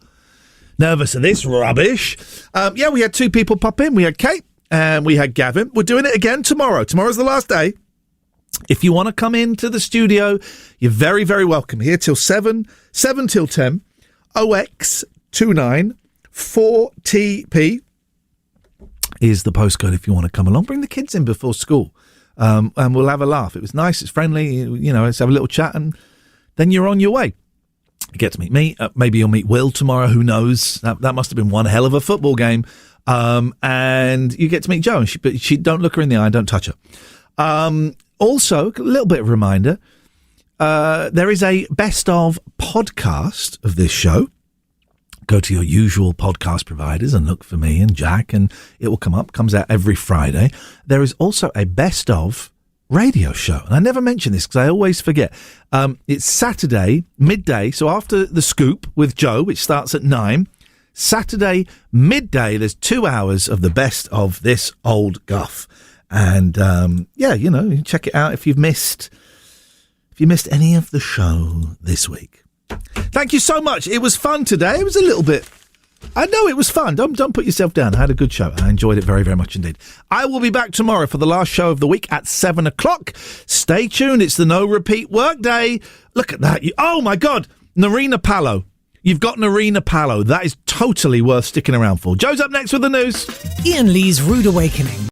Nervous of this rubbish. We had 2 people pop in. We had Kate and we had Gavin. We're doing it again tomorrow. Tomorrow's the last day. If you want to come into the studio, you're very, very welcome. Here till 7 till 10. OX29 4TP is the postcode if you want to come along. Bring the kids in before school. And we'll have a laugh. It was nice. It's friendly. Let's have a little chat and then you're on your way. You get to meet me. Maybe you'll meet Will tomorrow. Who knows? That must have been one hell of a football game. And you get to meet Jo. But she don't look her in the eye. Don't touch her. Also, a little bit of a reminder. There is a best of podcast of this show. Go to your usual podcast providers and look for me and Jack, and it will come up. Comes out every Friday. There is also a best of radio show, and I never mention this because I always forget. It's Saturday midday, so after the scoop with Jo, which starts at 9. Saturday midday, there's 2 hours of the best of this old guff, and check it out if you've missed any of the show this week. Thank you so much. It was fun today. It was a little bit... I know it was fun. Don't put yourself down. I had a good show. I enjoyed it very, very much indeed. I will be back tomorrow for the last show of the week at 7 o'clock. Stay tuned. It's the no repeat work day. Look at that. Oh, my God. Narina Palo. You've got Narina Palo. That is totally worth sticking around for. Joe's up next with the news. Iain Lee's Rude Awakening.